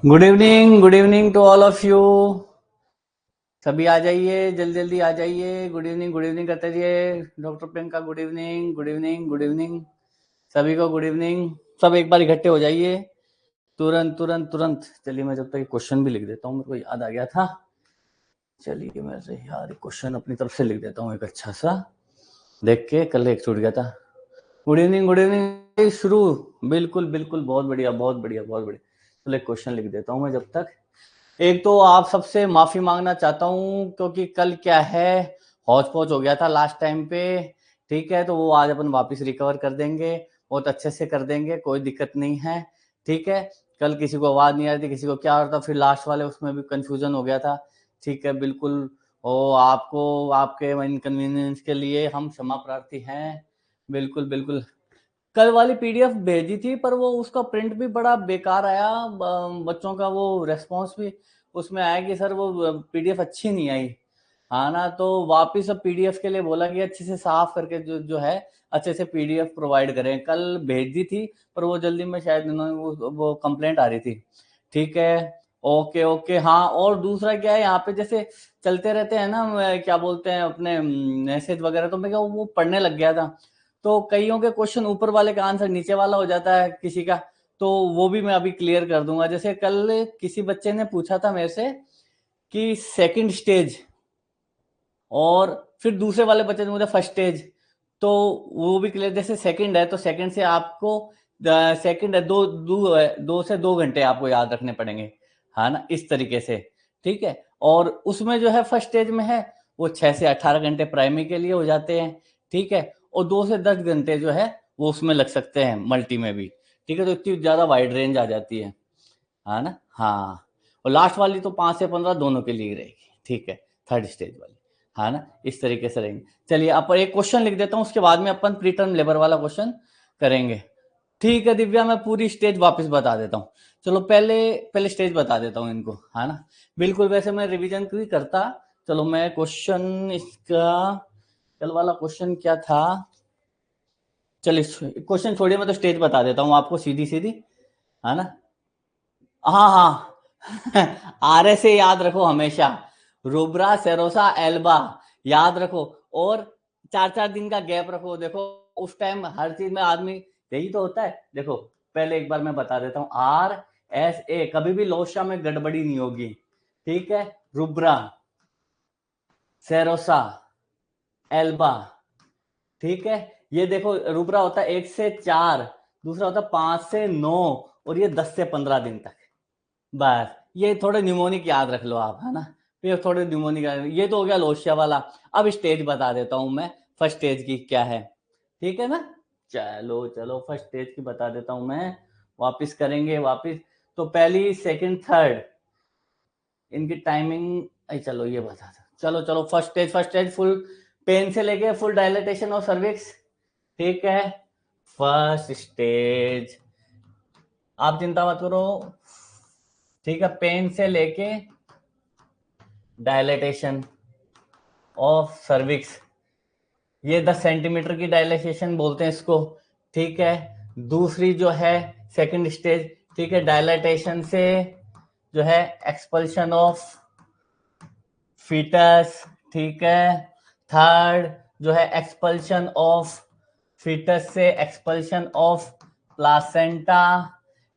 Good evening to all of you. सभी आ जाइए, जल्दी जल्दी आ जाइए। गुड इवनिंग करते रहिए। डॉक्टर प्रियंका गुड इवनिंग सभी को गुड इवनिंग। सब एक बार इकट्ठे हो जाइए तुरंत। चलिए मैं जब तक क्वेश्चन भी लिख देता हूँ, मेरे को याद आ गया था। चलिए मैं यार क्वेश्चन अपनी तरफ से लिख देता हूँ, एक अच्छा सा देख के, कल एक छूट गया था। गुड इवनिंग शुरू। बिल्कुल बहुत बढ़िया। चलो एक क्वेश्चन लिख देता हूँ मैं जब तक। एक तो आप सबसे माफी मांगना चाहता हूँ क्योंकि कल क्या है, हौच पौच हो गया था लास्ट टाइम पे। ठीक है, तो वो आज अपन वापस रिकवर कर देंगे, बहुत अच्छे से कर देंगे, कोई दिक्कत नहीं है। ठीक है, कल किसी को आवाज नहीं आ रही थी, किसी को क्या हो रहा था, फिर लास्ट वाले उसमें भी कंफ्यूजन हो गया था। ठीक है, बिल्कुल। और आपको आपके इनकन्वीनियंस के लिए हम क्षमा प्रार्थी हैं। बिल्कुल। कल वाली पीडीएफ भेजी थी पर वो उसका प्रिंट भी बड़ा बेकार आया। बच्चों का वो रेस्पॉन्स भी उसमें आया कि सर वो पीडीएफ अच्छी नहीं आई। हाँ ना, तो वापिस अब पीडीएफ के लिए बोला कि अच्छे से साफ करके जो है अच्छे से पीडीएफ प्रोवाइड करें। कल भेज दी थी पर वो जल्दी में शायद इन्होंने वो कंप्लेंट आ रही थी। ठीक है, ओके। हाँ, और दूसरा क्या है, यहाँ पे जैसे चलते रहते हैं ना, क्या बोलते हैं अपने मैसेज वगैरह, तो मैं क्या वो पढ़ने लग गया था। तो कईयों के क्वेश्चन ऊपर वाले का आंसर नीचे वाला हो जाता है किसी का, तो वो भी मैं अभी क्लियर कर दूंगा। जैसे कल किसी बच्चे ने पूछा था मेरे से कि सेकंड स्टेज, और फिर दूसरे वाले बच्चे ने मुझे फर्स्ट स्टेज, तो वो भी क्लियर। जैसे सेकंड है तो सेकंड से आपको सेकंड है, दो से 2 घंटे आपको याद रखने पड़ेंगे, है ना, इस तरीके से। ठीक है, और उसमें जो है फर्स्ट स्टेज में है वो 6 से 18 घंटे प्राइमरी के लिए हो जाते हैं। ठीक है, और 2 से 10 घंटे जो है वो उसमें लग सकते हैं मल्टी में भी। ठीक है, तो इतनी ज्यादा वाइड रेंज आ जाती है ना। हाँ, और लास्ट वाली तो 5 से 15 दोनों के लिए रहेगी। ठीक है, थर्ड स्टेज वाली, है ना, इस तरीके से रहेंगे। चलिए अब एक क्वेश्चन लिख देता हूँ, उसके बाद में अपन प्री टर्म लेबर वाला क्वेश्चन करेंगे। ठीक है दिव्या, मैं पूरी स्टेज वापस बता देता हूँ। चलो पहले स्टेज बता देता हूँ इनको, है ना। बिल्कुल, वैसे मैं रिवीजन भी करता। चलो मैं क्वेश्चन इसका कल वाला क्वेश्चन क्या था, चलिए क्वेश्चन छोड़िए, मैं तो स्टेज बता देता हूँ आपको सीधी, है ना। हाँ आर से याद रखो हमेशा, रुब्रा सेरोसा एल्बा याद रखो, और 4-4 दिन का गैप रखो। देखो उस टाइम हर चीज में आदमी यही तो होता है। देखो पहले एक बार मैं बता देता हूँ, RSA कभी भी लोशा में गड़बड़ी नहीं होगी। ठीक है, रुब्रा सेरोसा एल्बा। ठीक है, ये देखो रुब्रा होता है 1 से 4, दूसरा होता है 5 से 9, और ये 10 से 15 दिन तक। बस ये थोड़े न्यूमोनिक याद रख लो आप, है ना। ये थोड़े न्यूमोनिक, ये तो हो गया लोशिया वाला। अब स्टेज बता देता हूं मैं, फर्स्ट स्टेज की क्या है। ठीक है ना, चलो फर्स्ट स्टेज की बता देता हूं मैं। वापस करेंगे वापस, तो पहली सेकंड थर्ड इनकी टाइमिंग, चलो ये बता दो। चलो फर्स्ट स्टेज फुल पेन से लेके फुल डायलेटेशन और सर्विक्स। ठीक है, फर्स्ट स्टेज आप चिंता मत करो। ठीक है, पेन से लेके डायलेटेशन ऑफ सर्विक्स, ये 10 सेंटीमीटर की डायलेटेशन बोलते हैं इसको। ठीक है, दूसरी जो है सेकंड स्टेज, ठीक है, डायलेटेशन से जो है एक्सपल्शन ऑफ फीटस। ठीक है, थर्ड जो है एक्सपल्शन ऑफ फीटस से एक्सपल्शन ऑफ प्लासेंटा।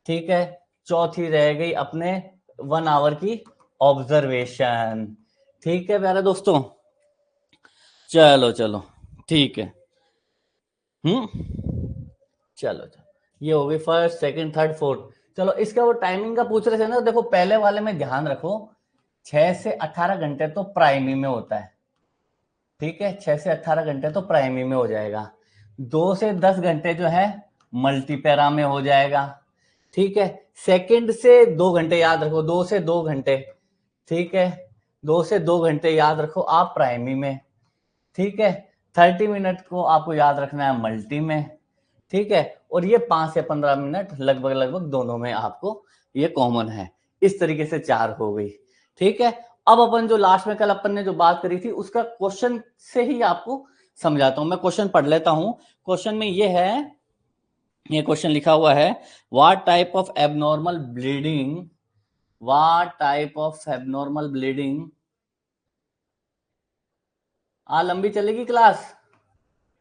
ठीक है, चौथी रह गई अपने 1 आवर की ऑब्जर्वेशन। ठीक है प्यारे दोस्तों, चलो ठीक है। चलो ये हो गई फर्स्ट सेकंड थर्ड फोर्थ। चलो इसका वो टाइमिंग का पूछ रहे थे ना, देखो पहले वाले में ध्यान रखो, 6 से 18 घंटे तो प्राइमरी में होता है। ठीक है, 6 से 18 घंटे तो प्राइमरी में हो जाएगा, 2 से 10 घंटे जो है मल्टीपैरा में हो जाएगा। ठीक है, सेकंड से 2 घंटे याद रखो, 2 से 2 घंटे। ठीक है, 2 से 2 घंटे याद रखो आप प्राइमरी में। ठीक है, 30 मिनट को आपको याद रखना है मल्टी में। ठीक है, और ये 5 से 15 मिनट लगभग लगभग दोनों में आपको ये कॉमन है। इस तरीके से 4 हो गई। ठीक है, अब अपन जो लास्ट में कल अपन ने जो बात करी थी उसका क्वेश्चन से ही आपको समझाता हूं। मैं क्वेश्चन पढ़ लेता हूं। क्वेश्चन में ये है, ये क्वेश्चन लिखा हुआ है, what type of abnormal bleeding, what type of abnormal bleeding, लंबी चलेगी क्लास,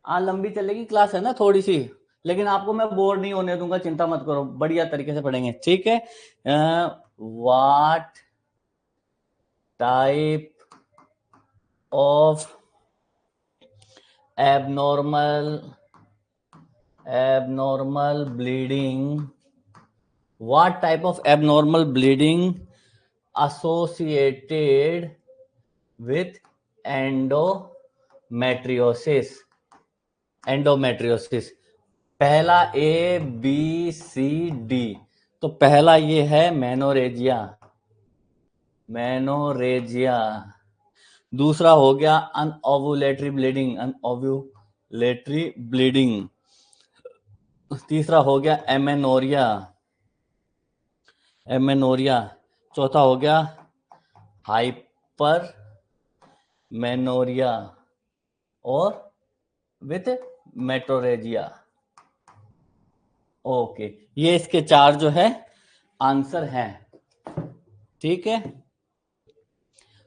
लंबी चलेगी क्लास है ना थोड़ी सी, लेकिन आपको मैं बोर नहीं होने दूंगा, चिंता मत करो, बढ़िया तरीके से पढ़ेंगे। ठीक है, what type of abnormal bleeding, what type of abnormal bleeding associated with endometriosis, endometriosis। पहला ए बी सी डी, तो पहला ये है मेनोरेजिया, मेनोरेजिया। दूसरा हो गया अनओवुलेटरी ब्लीडिंग, अनओवुलेटरी ब्लीडिंग। तीसरा हो गया एमेनोरिया, एमेनोरिया। चौथा हो गया हाइपर मेनोरिया और विथ मेट्रोरेजिया। ओके, ये इसके 4 जो है आंसर हैं। ठीक है,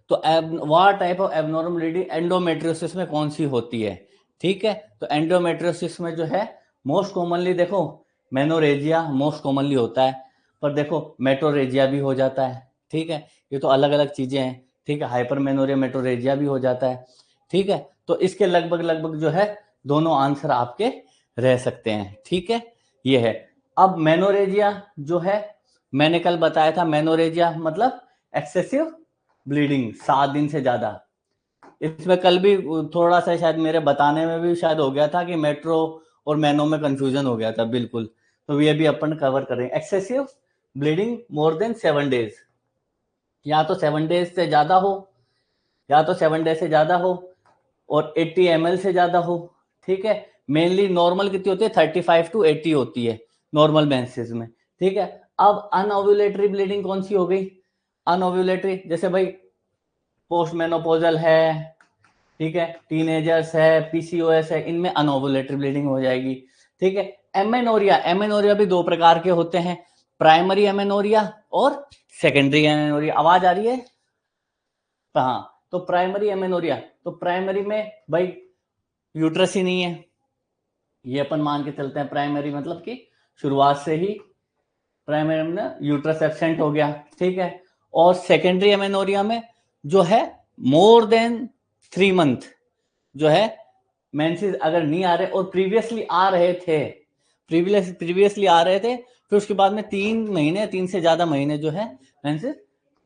तो what type of abnormal bleeding endometriosis में कौन सी होती है। ठीक है, तो एंडोमेट्रियोसिस में जो है मोस्ट कॉमनली देखो मेनोरेजिया मोस्ट कॉमनली होता है, पर देखो मेट्रोरेजिया भी हो जाता है। ठीक है, ये तो अलग अलग चीजें हैं। ठीक है, हाइपरमेनोरिया मेट्रोरेजिया भी हो जाता है। ठीक है, तो इसके लगभग लगभग जो है दोनों आंसर आपके रह सकते हैं। ठीक है, ये है। अब मेनोरेजिया जो है, मैंने कल बताया था, मेनोरेजिया मतलब एक्सेसिव ब्लीडिंग 7 दिन से ज्यादा। इसमें कल भी थोड़ा सा शायद मेरे बताने में भी शायद हो गया था कि मेट्रो और मैनो में कंफ्यूजन हो गया था, बिल्कुल। तो ये भी अपन कवर करेंगे। Excessive bleeding more than 7 days, या तो 7 डेज से ज्यादा हो, या तो 7 डेज से ज्यादा हो, और 80 ml से ज्यादा हो। ठीक है, मेनली नॉर्मल कितनी होती है, 35 to 80 होती है नॉर्मल मेंसेस में। ठीक है, अब अनओव्यूलेटरी ब्लीडिंग कौन सी हो गई, अनओव्यूलेटरी जैसे भाई पोस्ट मेनोपोजल है, ठीक है, टीनेजर्स है, पीसीओएस है, इनमें अनओव्यूलेटरी ब्लीडिंग हो जाएगी। ठीक है, एमेनोरिया, एमेनोरिया भी 2 प्रकार के होते हैं, प्राइमरी एमेनोरिया और सेकेंडरी एमेनोरिया। आवाज आ रही है? हाँ, तो प्राइमरी एमेनोरिया, तो प्राइमरी में भाई यूट्रस ही नहीं है, ये अपन मान के चलते हैं। प्राइमरी मतलब कि शुरुआत से ही प्राइमरी में यूट्रस एब्सेंट हो गया। ठीक है, और सेकेंडरी एमेनोरिया में जो है मोर देन 3 मंथ जो है मेंसेस अगर नहीं आ रहे और प्रीवियसली आ रहे थे, प्रीवियसली आ रहे थे, फिर उसके बाद में 3 महीने, 3 से ज्यादा महीने जो है मेंसेस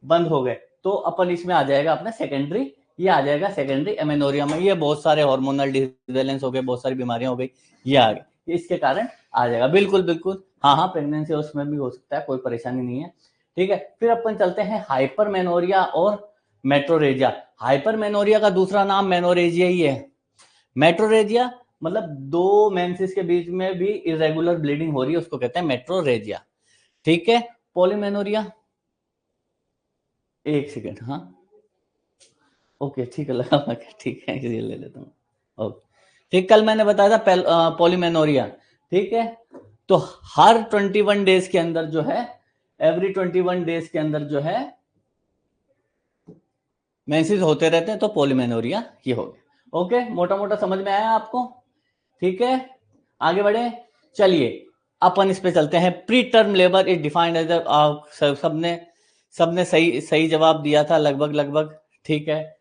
बंद हो गए, तो अपन इसमें आ जाएगा अपना सेकेंडरी, ये आ जाएगा सेकेंडरी एमेनोरिया में। ये बहुत सारे हार्मोनल डिसबैलेंस हो गए, बहुत सारी बीमारियां हो गई, ये आ गई, इसके कारण आ जाएगा। बिल्कुल बिल्कुल, हाँ हाँ, प्रेगनेंसी उसमें भी हो सकता है, कोई परेशानी नहीं है। ठीक है, फिर अपन चलते हैं हाइपरमेनोरिया और मेट्रोरेजिया। हाइपरमेनोरिया का दूसरा नाम मेनोरेजिया ही है। मेट्रोरेजिया मतलब 2 मेंसेस के बीच में भी इरेगुलर ब्लीडिंग हो रही है, उसको कहते हैं मेट्रोरेजिया। ठीक है, पॉलीमेनोरिया, एक सेकेंड, हाँ ओके, ठीक है, लगा, ठीक है, ये ले लेता हूँ। ओके, ठीक, कल मैंने बताया था पॉलीमेनोरिया। ठीक है, तो हर 21 डेज के अंदर जो है, एवरी 21 डेज के अंदर जो है मेंसेस होते रहते हैं, तो पॉलीमेनोरिया ये हो गया। ओके, मोटा मोटा समझ में आया आपको? ठीक है, आगे बढ़े, चलिए अपन इस पे चलते हैं। Preterm labour is defined as, सबने सबने सही सही जवाब दिया था लगभग लगभग। ठीक है,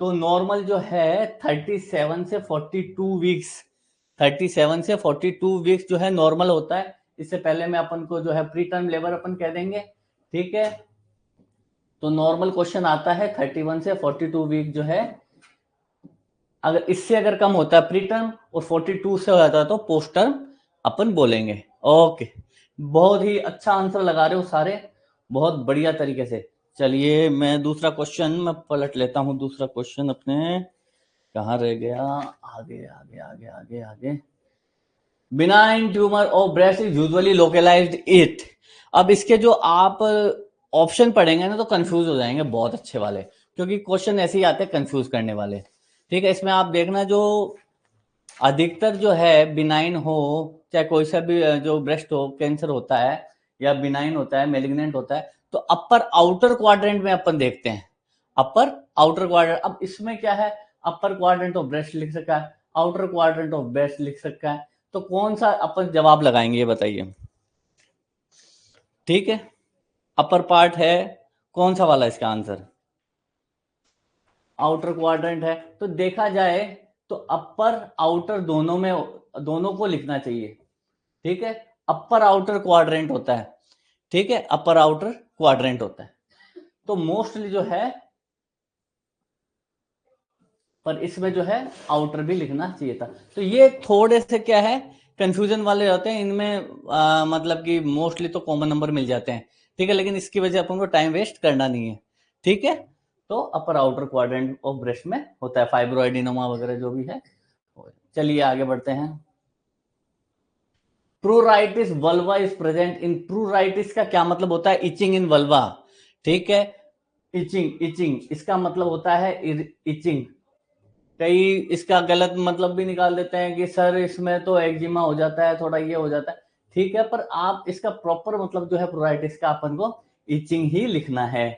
तो नॉर्मल जो है 37 से 42 वीक्स, 37 से 42 वीक्स जो है नॉर्मल होता है। इससे पहले में अपन को जो है प्री टर्म लेबर अपन कह देंगे। ठीक है, तो नॉर्मल क्वेश्चन आता है 31 से 42 वीक जो है, अगर इससे अगर कम होता है प्री टर्म और 42 से हो जाता है तो पोस्ट टर्म अपन बोलेंगे। ओके, बहुत ही अच्छा आंसर लगा रहे हो सारे, बहुत बढ़िया तरीके से। चलिए मैं दूसरा क्वेश्चन मैं पलट लेता हूं, दूसरा क्वेश्चन अपने कहाँ रह गया, आगे आगे आगे आगे आगे, benign tumour of breast is usually localised it. अब इसके जो आप ऑप्शन पढ़ेंगे ना तो कंफ्यूज हो जाएंगे बहुत अच्छे वाले, क्योंकि क्वेश्चन ऐसे ही आते हैं कंफ्यूज करने वाले। ठीक है, इसमें आप देखना जो अधिकतर जो है बिनाइन हो, चाहे कोई सा भी जो ब्रेस्ट हो कैंसर होता है या बिनाइन होता है मेलिग्नेंट होता है, तो अपर आउटर क्वाड्रेंट में अपन देखते हैं, अपर आउटर क्वाड्रेंट। अब इसमें क्या है, अपर क्वाड्रेंट ऑफ ब्रेस्ट लिख सका है, आउटर क्वाड्रेंट ऑफ ब्रेस्ट लिख सकता है, तो कौन सा अपन जवाब लगाएंगे ये बताइए। ठीक है, अपर पार्ट है, कौन सा वाला इसका आंसर, आउटर क्वाड्रेंट है। तो देखा जाए तो अपर आउटर दोनों में, दोनों को लिखना चाहिए। ठीक है, अपर आउटर क्वाड्रेंट होता है। ठीक है, अपर आउटर क्वाड्रेंट होता है, तो मोस्टली जो है, पर इसमें जो है आउटर भी लिखना चाहिए था। तो ये थोड़े से क्या है कंफ्यूजन वाले होते हैं इनमें, मतलब कि मोस्टली तो कॉमन नंबर मिल जाते हैं। ठीक है, लेकिन इसकी वजह अपन को टाइम वेस्ट करना नहीं है। ठीक है, तो अपर आउटर क्वाड्रेंट ऑफ ब्रेस्ट में होता है, फाइब्रोइडिनोमा वगैरह जो भी है। चलिए आगे बढ़ते हैं। Pruritus vulva is present in, pruritus का क्या मतलब होता है, इचिंग इन वल्वा। ठीक है, इचिंग, इचिंग इसका मतलब होता है इचिंग। कई इसका गलत मतलब भी निकाल देते हैं कि सर इसमें तो एक्जिमा हो जाता है, थोड़ा ये हो जाता है। ठीक है, पर आप इसका प्रॉपर मतलब जो है प्रोराइटिस का अपन को इचिंग ही लिखना है।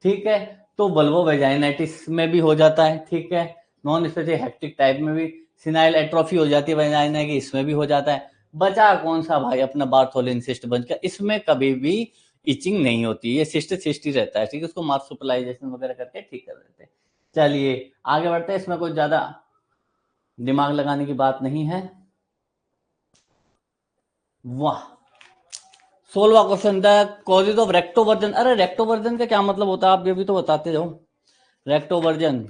ठीक है, तो वल्वो वेजाइनाइटिस में भी हो जाता है। ठीक है, नॉन स्पेसिफिक हेक्टिक टाइप में भी, सिनाइल एट्रोफी हो जाती है वेजाइना की, इसमें भी हो जाता है। बचा कौन सा भाई अपना बार्थोलिन सिस्ट बनकर, इसमें कभी भी इचिंग नहीं होती है, सिस्ट सिस्ट ही रहता है। ठीक है, उसको मार्सुपलाइजेशन वगैरह करके ठीक कर देते हैं। चलिए आगे बढ़ते हैं, इसमें कुछ ज्यादा दिमाग लगाने की बात नहीं है। वाह, 16वां क्वेश्चन, द कॉजेज ऑफ रेक्टोवर्जन। अरे रेक्टोवर्जन का क्या मतलब होता है, आप ये भी तो बताते जाओ। रेक्टोवर्जन,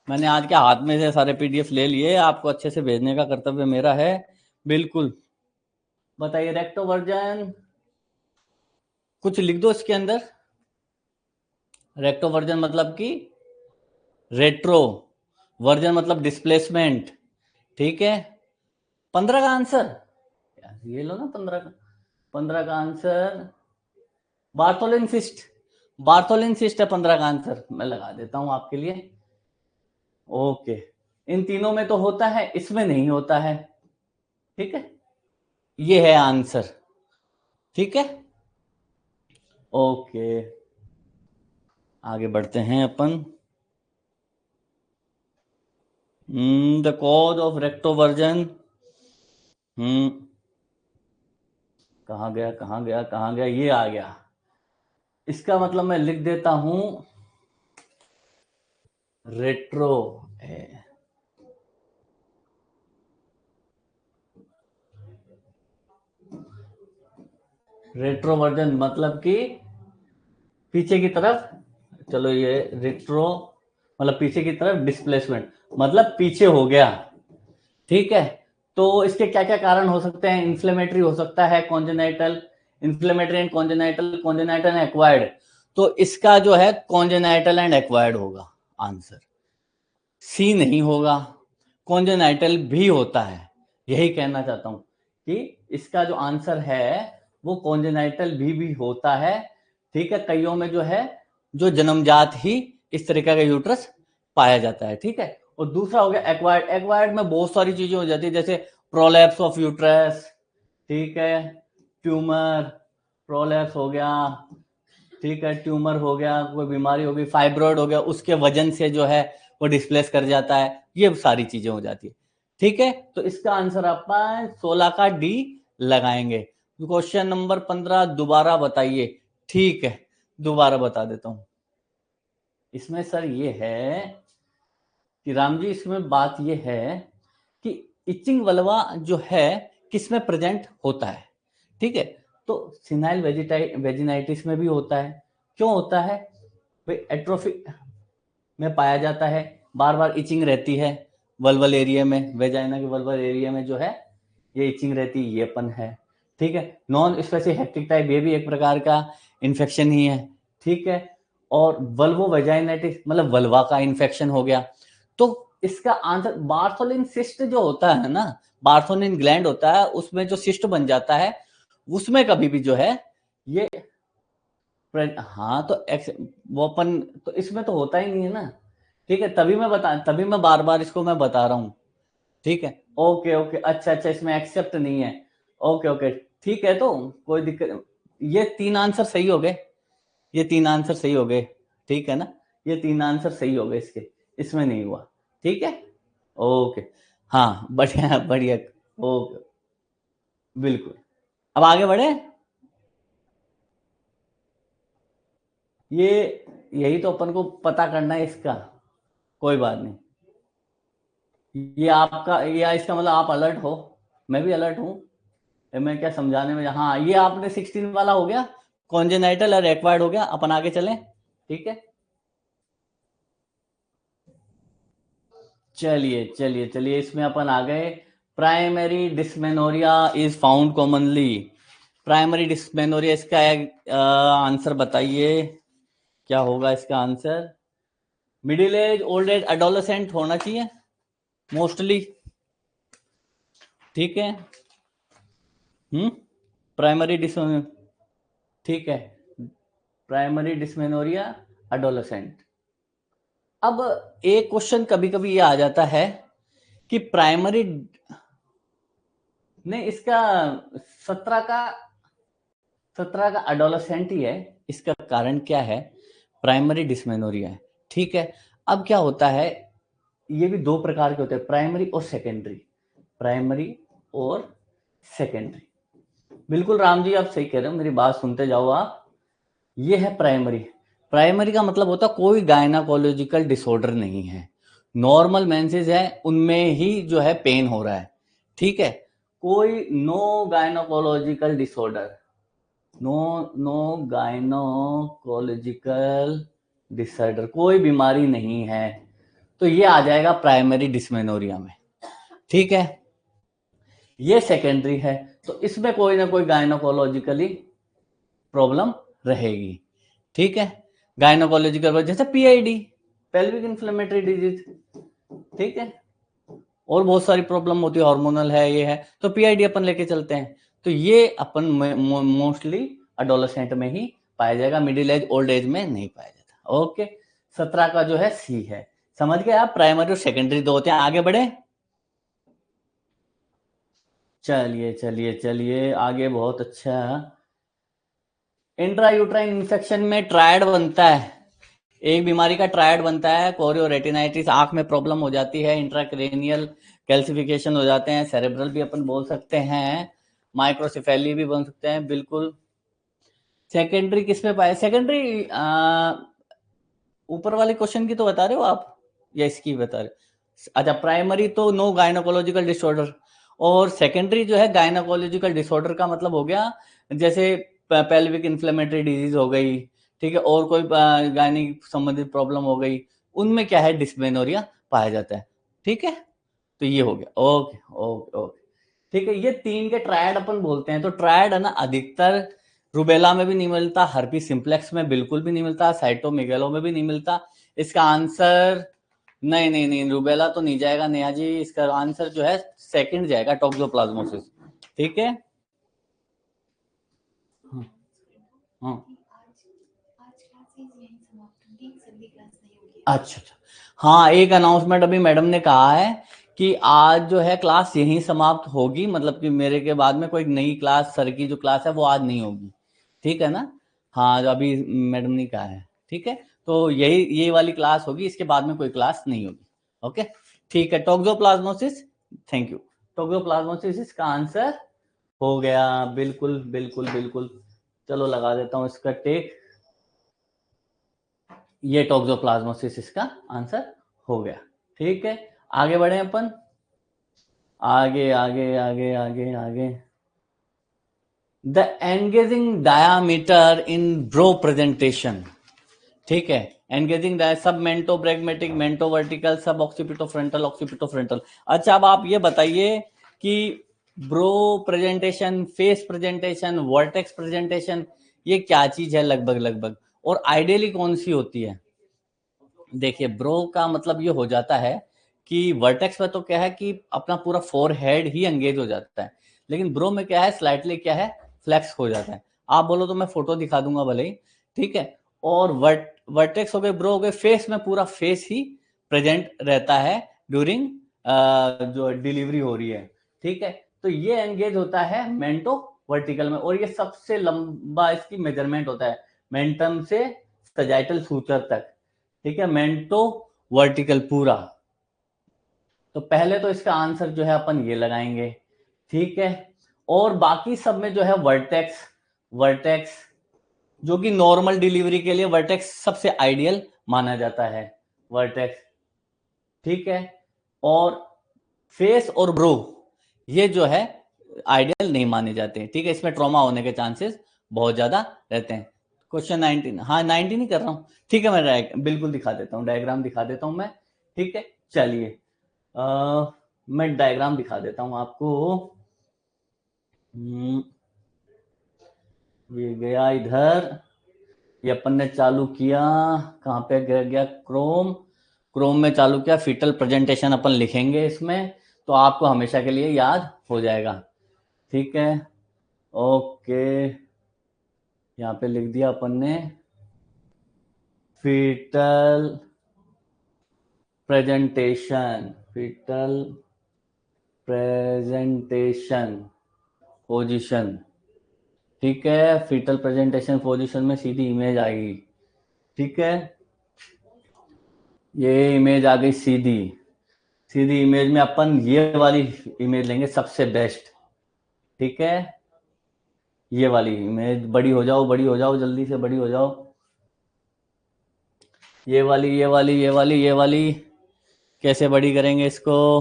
मैंने आज के हाथ में से सारे पीडीएफ ले लिए, आपको अच्छे से भेजने का कर्तव्य मेरा है। बिल्कुल, बताइए रेक्टोवर्जन, कुछ लिख दो इसके अंदर। रेक्टोवर्जन मतलब कि रेट्रो, वर्जन मतलब डिस्प्लेसमेंट। ठीक है, 15 का आंसर, ये लो ना 15 का, 15 का answer Bartholin cyst, Bartholin cyst है 15 का आंसर, मैं लगा देता हूं आपके लिए। ओके, इन तीनों में तो होता है, इसमें नहीं होता है। ठीक है, ये है आंसर। ठीक है, ओके आगे बढ़ते हैं अपन। द कॉज ऑफ रेक्टोवर्जन, कहाँ गया कहाँ गया कहाँ गया, ये आ गया। इसका मतलब मैं लिख देता हूं, रेट्रो है। रेट्रोवर्जन मतलब कि पीछे की तरफ, चलो ये रेट्रो मतलब पीछे की तरफ, डिस्प्लेसमेंट मतलब पीछे हो गया। ठीक है, तो इसके क्या क्या कारण हो सकते हैं, इन्फ्लेमेटरी हो सकता है, congenital, inflammatory and congenital, congenital and acquired. तो इसका जो है कॉन्जेनाइटल एंड एक्वायर्ड होगा आंसर, सी नहीं होगा, कॉन्जेनाइटल भी होता है। यही कहना चाहता हूं कि इसका जो आंसर है वो कॉन्जेनाइटल भी होता है। ठीक है, कईयों में जो है जो जन्मजात ही इस तरीके का यूट्रस पाया जाता है। ठीक है, और दूसरा हो गया एक्वायर्ड, एक्वायर्ड में बहुत सारी चीजें हो जाती है, जैसे प्रोलैप्स ऑफ यूट्रस। ठीक है, ट्यूमर, प्रोलैप्स हो गया। ठीक है, ट्यूमर हो गया, कोई बीमारी हो गई, फाइब्रॉइड हो गया, उसके वजन से जो है वो डिस्प्लेस कर जाता है, ये सारी चीजें हो जाती है। ठीक है, तो इसका आंसर अपन 16 का डी लगाएंगे। क्वेश्चन नंबर 15 दोबारा बताइए। ठीक है, दोबारा बता देता हूं। इसमें सर ये है कि राम जी, इसमें बात ये है कि इचिंग वल्वा जो है किसमें प्रेजेंट होता है। ठीक है, तो सिनाइल वेजिनाइटिस में भी होता है। क्यों होता है भाई, एट्रोफी में पाया जाता है, बार बार इचिंग रहती है वल्वल एरिया में, वेजाइना के वल्वल एरिया में जो है ये इचिंग रहती है, ये पन है। ठीक है, नॉन स्पेसिफिक हेक्टिक टाइप, ये भी एक प्रकार का इन्फेक्शन ही है। ठीक है, और वल्वो वेजाइनाइटिस मतलब वल्वा का इन्फेक्शन हो गया। तो इसका आंसर बार्थोलिन सिस्ट जो होता है ना, बार्थोलिन ग्लैंड होता है, उसमें जो सिस्ट बन जाता है, उसमें कभी भी जो है ये हाँ तो वो अपन तो इसमें तो होता ही नहीं है ना, ठीक है, तभी मैं बार बार इसको मैं बता रहा हूँ, ठीक है, ओके ओके, अच्छा अच्छा, इसमें एक्सेप्ट नहीं है, ओके ओके, ठीक है, तो कोई दिक्कत, ये 3 आंसर सही हो गए, ये 3 आंसर सही हो गए, ठीक है ना, ये 3 आंसर सही हो गए इसके, इसमें नहीं हुआ, ठीक है, ओके, हाँ बढ़िया बढ़िया, ओके, बिल्कुल, अब आगे बढ़े, ये यही तो अपन को पता करना है इसका, कोई बात नहीं, ये आपका, या इसका मतलब आप अलर्ट हो, मैं भी अलर्ट हूँ, मैं क्या समझाने में, हाँ ये आपने 16 वाला हो गया, कॉन्जेनाइटल और एक्वायर्ड हो गया, अपन आगे चलें, ठीक है, चलिए चलिए चलिए, इसमें अपन आ गए, primary dysmenorrhoea is found commonly, primary dysmenorrhoea, इसका आंसर बताइए, क्या होगा इसका answer, middle age, old age, adolescent होना चाहिए मोस्टली, ठीक है, प्राइमरी डिस्मेनोरिया, ठीक है, प्राइमरी डिस्मेनोरिया, एडोलेसेंट। अब एक क्वेश्चन कभी कभी ये आ जाता है कि प्राइमरी, नहीं इसका 17 का 17 का एडोलेसेंट ही है, इसका कारण क्या है, प्राइमरी डिस्मेनोरिया है, ठीक है, अब क्या होता है, ये भी 2 प्रकार के होते हैं, प्राइमरी और सेकेंडरी, प्राइमरी और सेकेंडरी, बिल्कुल राम जी आप सही कह रहे हो, मेरी बात सुनते जाओ आप, ये है प्राइमरी, प्राइमरी का मतलब होता है कोई गायनाकोलॉजिकल डिसऑर्डर नहीं है, नॉर्मल मेंसेस है, उनमें ही जो है पेन हो रहा है, ठीक है, कोई no gynaecological disorder, no gynaecological disorder, कोई बीमारी नहीं है, तो ये आ जाएगा प्राइमरी डिस्मेनोरिया में, ठीक है, ये सेकेंडरी है, तो इसमें कोई ना कोई गायनोकोलॉजिकली प्रॉब्लम रहेगी, ठीक है, गायनोकोलॉजिकल जैसे पीआईडी, पेल्विक इन्फ्लेमेटरी डिजीज, ठीक है, और बहुत सारी प्रॉब्लम होती है, हार्मोनल है, ये है, तो पीआईडी अपन लेके चलते हैं, तो ये अपन मोस्टली एडोलेसेंट में ही पाया जाएगा, मिडिल एज ओल्ड एज में नहीं पाया जाता, ओके, 17 का जो है सी है, समझ गए आप, प्राइमरी और सेकेंडरी 2 होते हैं, आगे बढ़े, चलिए चलिए चलिए आगे, बहुत अच्छा, इंट्रायूट्राइन इन्फेक्शन में ट्रायड बनता है, एक बीमारी का ट्रायड बनता है, कोरियोरेटिनाइटिस, आंख में प्रॉब्लम हो जाती है, इंट्राक्रेनियल कैल्सिफिकेशन हो जाते हैं, सेरेब्रल भी अपन बोल सकते हैं, माइक्रोसेफेली भी बन सकते हैं, बिल्कुल, सेकेंडरी किस में पाए, सेकेंडरी ऊपर वाले क्वेश्चन की तो बता रहे हो आप, या इसकी बता रहे हो, अच्छा, प्राइमरी तो नो गायनोकोलॉजिकल डिसऑर्डर, और सेकेंडरी जो है गायनोकोलॉजिकल डिसऑर्डर का मतलब हो गया, जैसे पेल्विक इन्फ्लेमेटरी डिजीज हो गई, ठीक है, और कोई गायनिक संबंधित प्रॉब्लम हो गई, उनमें क्या है, डिस्मेनोरिया पाया जाता है, ठीक है, तो ये हो गया, ओके ओके ओके, ठीक है, ये 3 के ट्रायड अपन बोलते हैं, तो ट्रायड है ना, अधिकतर रूबेला में भी नहीं मिलता, हर्पी सिंप्लेक्स में बिल्कुल भी नहीं मिलता, साइटोमेगालो में भी नहीं मिलता, इसका आंसर नहीं नहीं नहीं, रूबेला तो नहीं जाएगा नेहा जी, इसका आंसर जो है सेकंड जाएगा, टॉक्सोप्लाज्मोसिस, ठीक है, हाँ, अच्छा अच्छा, हाँ एक अनाउंसमेंट अभी मैडम ने कहा है कि आज जो है क्लास यहीं समाप्त होगी, मतलब कि मेरे के बाद में कोई नई क्लास, सर की जो क्लास है वो आज नहीं होगी, ठीक है ना, हाँ जो अभी मैडम ने कहा है, ठीक है, तो यही ये वाली क्लास होगी, इसके बाद में कोई क्लास नहीं होगी, ओके, ठीक है, टॉक्सोप्लाज्मोसिस, थैंक यू, टॉक्सोप्लाज्मोसिस इसका आंसर हो गया, बिल्कुल बिल्कुल बिल्कुल, चलो लगा देता हूँ इसका टेक, ये टॉक्सोप्लाज्मोसिस इसका आंसर हो गया, ठीक है, आगे बढ़े अपन, आगे आगे आगे आगे आगे, the engaging diameter in brow presentation, ठीक है, एंगेजिंग सब मेंटो ब्रैग्मेटिक, मेंटो वर्टिकल, सब ऑक्सीपिटो फ्रंटल, ऑक्सीपिटो फ्रंटल, अच्छा अब आप ये बताइए कि brow presentation, face presentation, vertex presentation, ये क्या चीज है लगभग लगभग, और आइडियली कौन सी होती है, देखिए ब्रो का मतलब ये हो जाता है कि वर्टेक्स में तो क्या है कि अपना पूरा फोर हेड ही एंगेज हो जाता है, लेकिन ब्रो में क्या है स्लाइटली क्या है फ्लेक्स हो जाता है। आप बोलो तो मैं फोटो दिखा दूंगा भले ही, ठीक है। और वर्टेक्स हो गए, ब्रो हो गए, फेस में पूरा फेस ही प्रेजेंट रहता है ड्यूरिंग जो डिलीवरी हो रही है, ठीक है। तो ये एंगेज होता है मेंटो वर्टिकल में, और ये सबसे लंबा इसकी मेजरमेंट होता है मेंटम से सजाइटल सूचर तक, ठीक है, मेंटो वर्टिकल पूरा। तो पहले तो इसका आंसर जो है अपन ये लगाएंगे, ठीक है। और बाकी सब में जो है वर्टेक्स, वर्टेक्स जो कि नॉर्मल डिलीवरी के लिए वर्टेक्स सबसे आइडियल माना जाता है, वर्टेक्स, ठीक है। और फेस और ब्रो ये जो है आइडियल नहीं माने जाते, ठीक है, इसमें ट्रॉमा होने के चांसेस बहुत ज्यादा रहते हैं। क्वेश्चन 19, हाँ 19 ही कर रहा हूँ, ठीक है। मैं बिल्कुल दिखा देता हूँ, डायग्राम दिखा देता हूँ मैं, ठीक है। चलिए मैं डायग्राम दिखा देता हूँ आपको। ये गया इधर, ये अपन ने चालू किया, कहाँ पे गया क्रोम, क्रोम में चालू किया, फीटल प्रेजेंटेशन अपन लिखेंगे इसमें, तो आपको हमेशा के लिए याद हो जाएगा, ठीक है। ओके, यहाँ पे लिख दिया अपन ने foetal presentation, foetal presentation position, ठीक है। फीटल प्रेजेंटेशन पोजीशन में सीधी इमेज आएगी, ठीक है। ये इमेज आ गई सीधी, सीधी इमेज में अपन ये वाली इमेज लेंगे सबसे बेस्ट, ठीक है। ये वाली इमेज, बड़ी हो जाओ, बड़ी हो जाओ, जल्दी से बड़ी हो जाओ, ये वाली, ये वाली, ये वाली, ये वाली, कैसे बड़ी करेंगे इसको,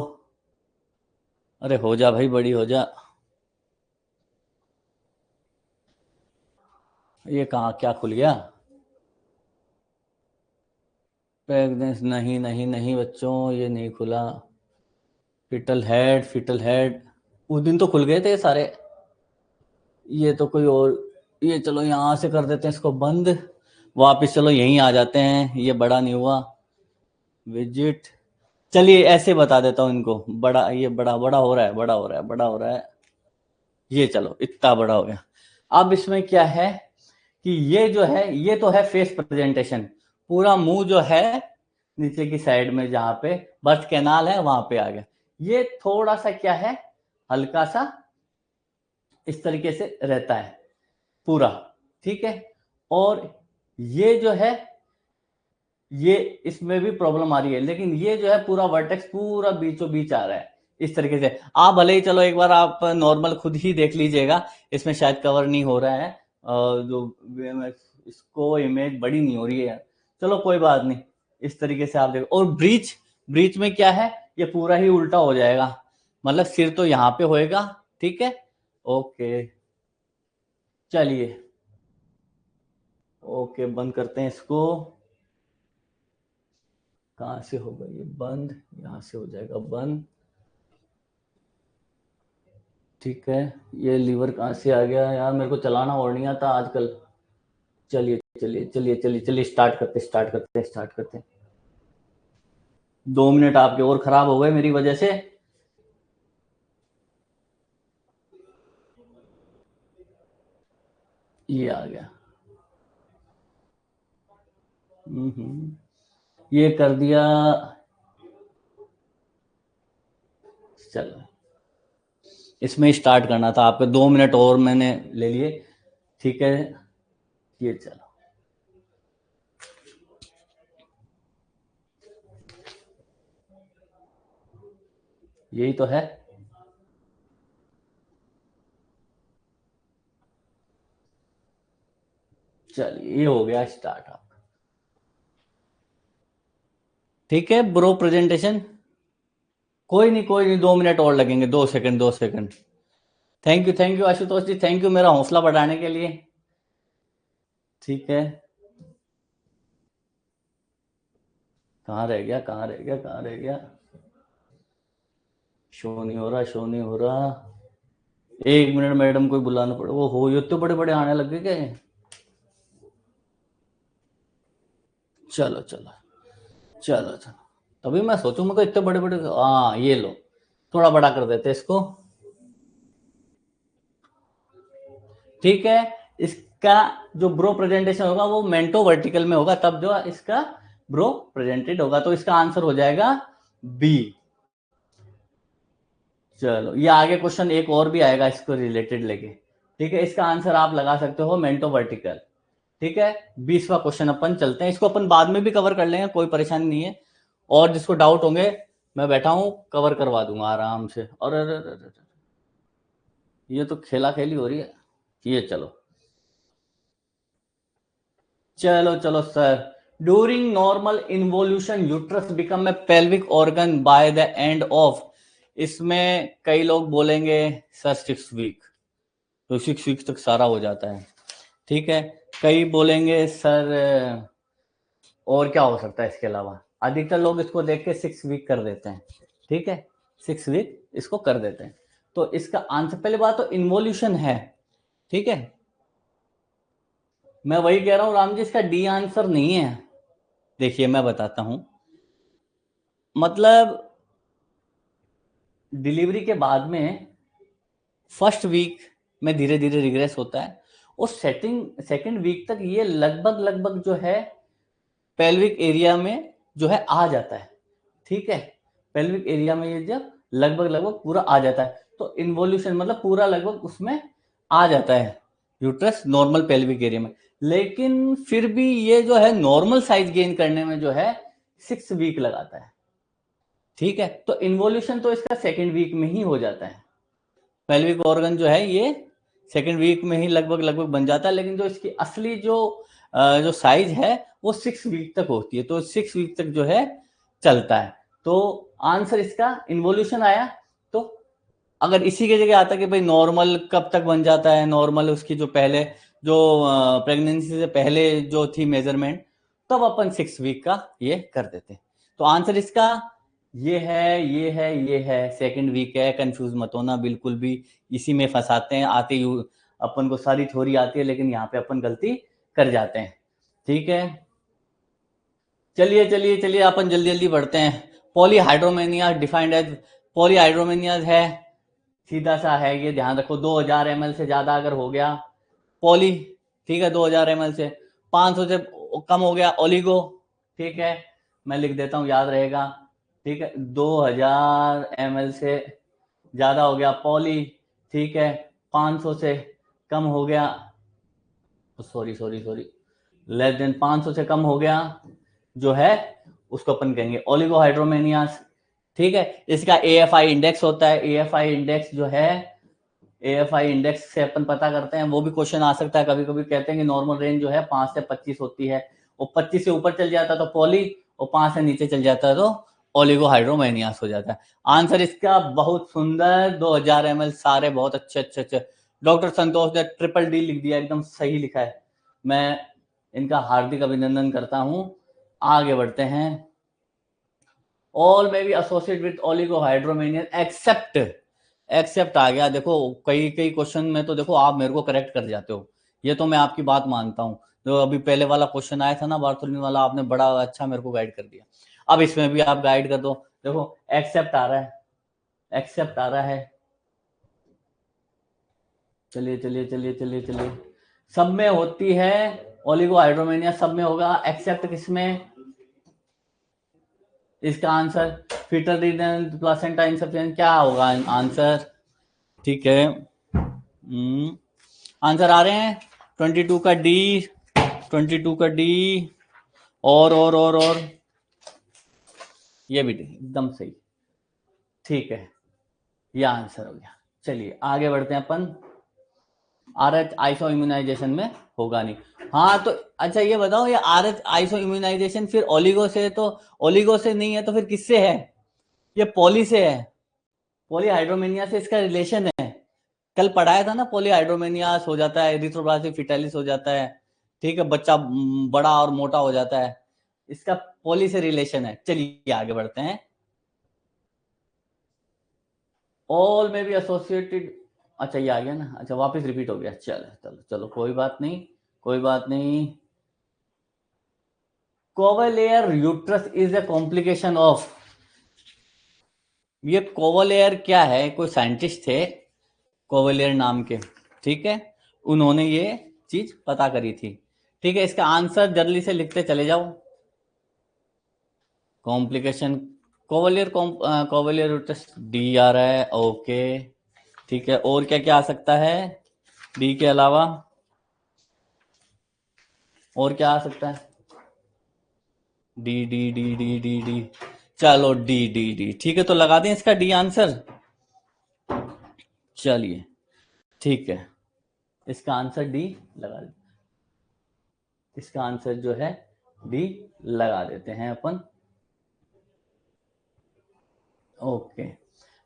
अरे हो जा भाई, बड़ी हो जा। ये कहाँ क्या खुल गया, प्रेगनेंस, नहीं नहीं नहीं बच्चों, ये नहीं खुला। फिटल हेड, फिटल हेड उस दिन तो खुल गए थे सारे, ये तो कोई और, ये चलो यहाँ से कर देते हैं इसको बंद, वापिस चलो यहीं आ जाते हैं, ये बड़ा नहीं हुआ विजिट। चलिए ऐसे बता देता हूँ इनको, बड़ा, ये बड़ा बड़ा हो रहा है, बड़ा हो रहा है, बड़ा हो रहा है, ये चलो इतना बड़ा हो गया। अब इसमें क्या है कि ये जो है, ये तो है फेस प्रेजेंटेशन, पूरा मुंह जो है नीचे की साइड में जहां पे बर्थ कैनाल है वहां पे आ गया। ये थोड़ा सा क्या है, हल्का सा इस तरीके से रहता है पूरा, ठीक है। और ये जो है, ये इसमें भी प्रॉब्लम आ रही है, लेकिन ये जो है पूरा वर्टेक्स पूरा बीचों बीच आ रहा है इस तरीके से। आप भले ही चलो एक बार आप नॉर्मल खुद ही देख लीजिएगा, इसमें शायद कवर नहीं हो रहा है, जो इसको इमेज बड़ी नहीं हो रही है, चलो कोई बात नहीं, इस तरीके से आप देखो। और ब्रीच, ब्रीच में क्या है, ये पूरा ही उल्टा हो जाएगा, मतलब सिर तो यहाँ पे होएगा, ठीक है। ओके चलिए, ओके बंद करते हैं इसको, कहाँ से होगा ये बंद, यहाँ से हो जाएगा बंद, ठीक है। ये लीवर कहाँ से आ गया यार, मेरे को चलाना और नहीं आता आजकल। चलिए चलिए चलिए चलिए चलिए, स्टार्ट करते स्टार्ट करते स्टार्ट करते। 2 मिनट आपके और खराब हो गए मेरी वजह से। ये आ गया, ये कर दिया, चलो इसमें स्टार्ट करना था आपके, 2 मिनट और मैंने ले लिए, ठीक है। ये चलो, यही तो है, चलिए ये हो गया स्टार्ट आप, ठीक है। ब्रो प्रेजेंटेशन, कोई नहीं कोई नहीं, 2 मिनट और लगेंगे, 2 second 2 second. Thank you Ashutosh ji, thank you मेरा हौसला बढ़ाने के लिए, ठीक है। कहाँ रह गया, कहाँ रह गया, कहाँ रह गया, शो नहीं हो रहा, शो नहीं हो रहा, 1 मिनट मैडम कोई बुलाना पड़े, वो हो ये तो बड़े बड़े आने लग गए क्या, चलो चलो चलो चलो, तभी मैं सोचूं, मेरे को इतने बड़े बड़े, हाँ ये लो, थोड़ा बड़ा कर देते इसको। ठीक है, इसका जो ब्रो प्रेजेंटेशन होगा वो मेंटो वर्टिकल में होगा, तब जो इसका ब्रो प्रेजेंटेड होगा, तो इसका आंसर हो जाएगा बी। चलो ये आगे क्वेश्चन एक और भी आएगा इसको रिलेटेड लेके। ठीक है, इसका आंसर आप लगा सकते हो मेंटो वर्टिकल। ठीक है, 20वां क्वेश्चन अपन चलते हैं, इसको अपन बाद में भी कवर कर लेंगे, कोई परेशानी नहीं है। और जिसको डाउट होंगे मैं बैठा हूं, कवर करवा दूंगा आराम से। और ये तो खेला खेली हो रही है। ये चलो चलो चलो sir, during normal involution uterus become a pelvic organ by the end of, इसमें कई लोग बोलेंगे सर 6 वीक, तो 6 वीक तक सारा हो जाता है। ठीक है, कई बोलेंगे सर और क्या हो सकता है इसके अलावा, अधिकतर लोग इसको देख के 6 वीक कर देते हैं। ठीक है, 6 वीक इसको कर देते हैं। तो इसका आंसर, पहले बात तो इन्वोल्यूशन है। ठीक है, मैं वही कह रहा हूं राम जी, इसका डी आंसर नहीं है। देखिए मैं बताता हूं, मतलब डिलीवरी के बाद में फर्स्ट वीक में धीरे धीरे रिग्रेस होता है, और सेकंड वीक तक ये लगभग लगभग जो है पेल्विक एरिया में जो है आ जाता है। ठीक है, पेल्विक एरिया में ये जब लगभग लगभग पूरा आ जाता है, तो इन्वोल्यूशन मतलब पूरा लगभग उसमें आ जाता है यूट्रस नॉर्मल पेल्विक एरिया में। लेकिन फिर भी ये जो है नॉर्मल साइज गेन करने में जो है 6 वीक लगाता है। ठीक है, तो इन्वोल्यूशन तो इसका सेकेंड वीक में ही हो जाता है, पेल्विक ऑर्गन जो है ये सेकेंड वीक में ही लगभग लगभग बन जाता है, लेकिन जो इसकी असली जो साइज है वो 6 वीक तक होती है, तो 6 वीक तक जो है चलता है। तो आंसर इसका इन्वोल्यूशन आया। तो अगर इसी की जगह आता कि भाई नॉर्मल कब तक बन जाता है, नॉर्मल उसकी जो पहले जो प्रेगनेंसी से पहले जो थी मेजरमेंट, तब अपन 6 वीक का ये कर देते। तो आंसर इसका ये है, ये है, ये है, सेकंड वीक है, कंफ्यूज मत होना बिल्कुल भी। इसी में फंसाते हैं, आते ही अपन को सारी थ्योरी आती है, लेकिन यहाँ पे अपन गलती कर जाते हैं। ठीक है, चलिए चलिए चलिए, अपन जल्दी जल्दी बढ़ते हैं। पॉलीहाइड्रोमेनिया डिफाइंड एज, पॉलीहाइड्रोमेनिया है सीधा सा है, ये ध्यान रखो, 2000 ml से ज्यादा अगर हो गया पॉली, ठीक है, 2000 ml से 500 से कम हो गया ओलिगो। ठीक है, मैं लिख देता हूं, याद रहेगा। ठीक है, 2000 ml से ज्यादा हो गया पॉली। ठीक है, 500 से कम हो गया, sorry sorry sorry, less than 500 से कम हो गया जो है, उसको अपन कहेंगे ओलिगोहाइड्रोमेनियास। ठीक है, इसका AFI इंडेक्स होता है, AFI इंडेक्स जो है, AFI इंडेक्स से अपन पता करते हैं, वो भी क्वेश्चन आ सकता है कभी कभी, कहते हैं कि नॉर्मल रेंज जो है 5 से 25 होती है, और 25 से ऊपर चल जाता है तो पॉली, और 5 से नीचे चल जाता है तो ओलिगोहाइड्रोमेनियास हो जाता है। आंसर इसका बहुत सुंदर, 2000 ml, सारे बहुत अच्छे अच्छे अच्छे। डॉक्टर संतोष ने ट्रिपल डी लिख दिया, एकदम सही लिखा है, मैं इनका हार्दिक अभिनंदन करता हूं। आगे बढ़ते हैं। ऑल में भी एसोसिएट विद ओलिगोहाइड्रोमेनियस एक्सेप्ट आ गया। देखो कई कई क्वेश्चन में तो देखो आप मेरे को करेक्ट कर जाते हो, ये तो मैं आपकी बात मानता हूँ। जो अभी पहले वाला क्वेश्चन आया था ना बार्थोलिन वाला, आपने बड़ा अच्छा मेरे को गाइड कर दिया, अब इसमें भी आप गाइड कर दो। देखो एक्सेप्ट आ रहा है, एक्सेप्ट आ रहा है, चलिए चलिए चलिए चलिए चलिए, सब में होती है ओलिगोहाइड्रोमेनिया, सब में होगा, एक्सेप्ट किसमें, इसका आंसर फीटल रीजन प्लासेंटा इंसफिशिएंट क्या होगा आंसर। ठीक है, आंसर आ रहे हैं 22 का डी, 22 का डी, और ये भी एकदम सही। ठीक है, ये आंसर हो गया। चलिए आगे बढ़ते हैं अपन। RH आइसो इम्यूनाइजेशन में होगा नहीं। हाँ तो अच्छा ये बताओ, ये RH आइसो इम्यूनाइजेशन फिर ओलिगो से, तो ओलिगो से नहीं है तो फिर किससे है, ये पॉली से है, पॉलीहाइड्रोमेनिया से इसका रिलेशन है। कल पढ़ाया था ना, पॉलीहाइड्रोमेनियास हो जाता है, एरिथ्रोब्लास्टिक फिटालिस हो जाता है। ठीक है, बच्चा बड़ा और मोटा हो जाता है, इसका पॉली से रिलेशन है। चलिए आगे बढ़ते हैं। ऑल में भी एसोसिएटेड, अच्छा ये आ गया ना, अच्छा वापस रिपीट हो गया, चलो चलो चलो, कोई बात नहीं, कोई बात नहीं, Couvelaire uterus is a complication of, ये कोवलेयर क्या है, कोई साइंटिस्ट थे कोवलेयर नाम के, ठीक है, उन्होंने ये चीज पता करी थी, ठीक है। इसका आंसर जल्दी से लिखते चले जाओ। कॉम्प्लिकेशन कोवलियर कोवलियर यूट्रस, डी आ रहा है, ओके, ठीक है। और क्या क्या आ सकता है डी के अलावा, और क्या आ सकता है, D D D D D D, चलो डी डी डी, ठीक है, तो लगा दें इसका डी आंसर। चलिए ठीक है, इसका आंसर डी लगा दें, इसका आंसर जो है डी लगा देते हैं अपन। Okay,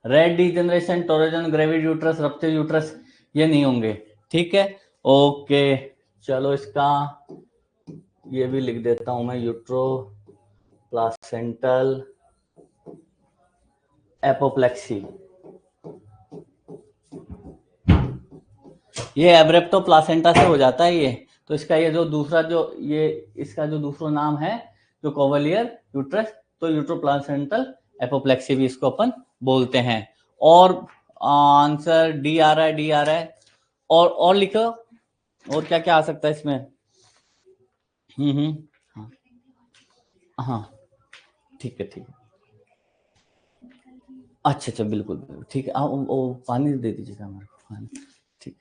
red degeneration, torsion, gravid uterus, rupture uterus, ये नहीं होंगे, ठीक है। ओके, चलो इसका ये भी लिख देता हूं मैं, यूट्रो प्लासेंटल एपोप्लेक्सी, ये एब्रेप्टो प्लासेंटा से हो जाता है ये। तो इसका ये जो दूसरा जो ये इसका जो दूसरा नाम है जो कोवलियर यूट्रस, तो यूट्रो प्लासेंटल एपोप्लेक्सी भी इसको अपन बोलते हैं। और आंसर डी आ रहा है, डी आ रहा है। और लिखो, और क्या क्या आ सकता है इसमें। हाँ हाँ, ठीक है ठीक है, अच्छा अच्छा, बिल्कुल बिल्कुल ठीक है। वो पानी दे दीजिएगा हमारे को, पानी, ठीक।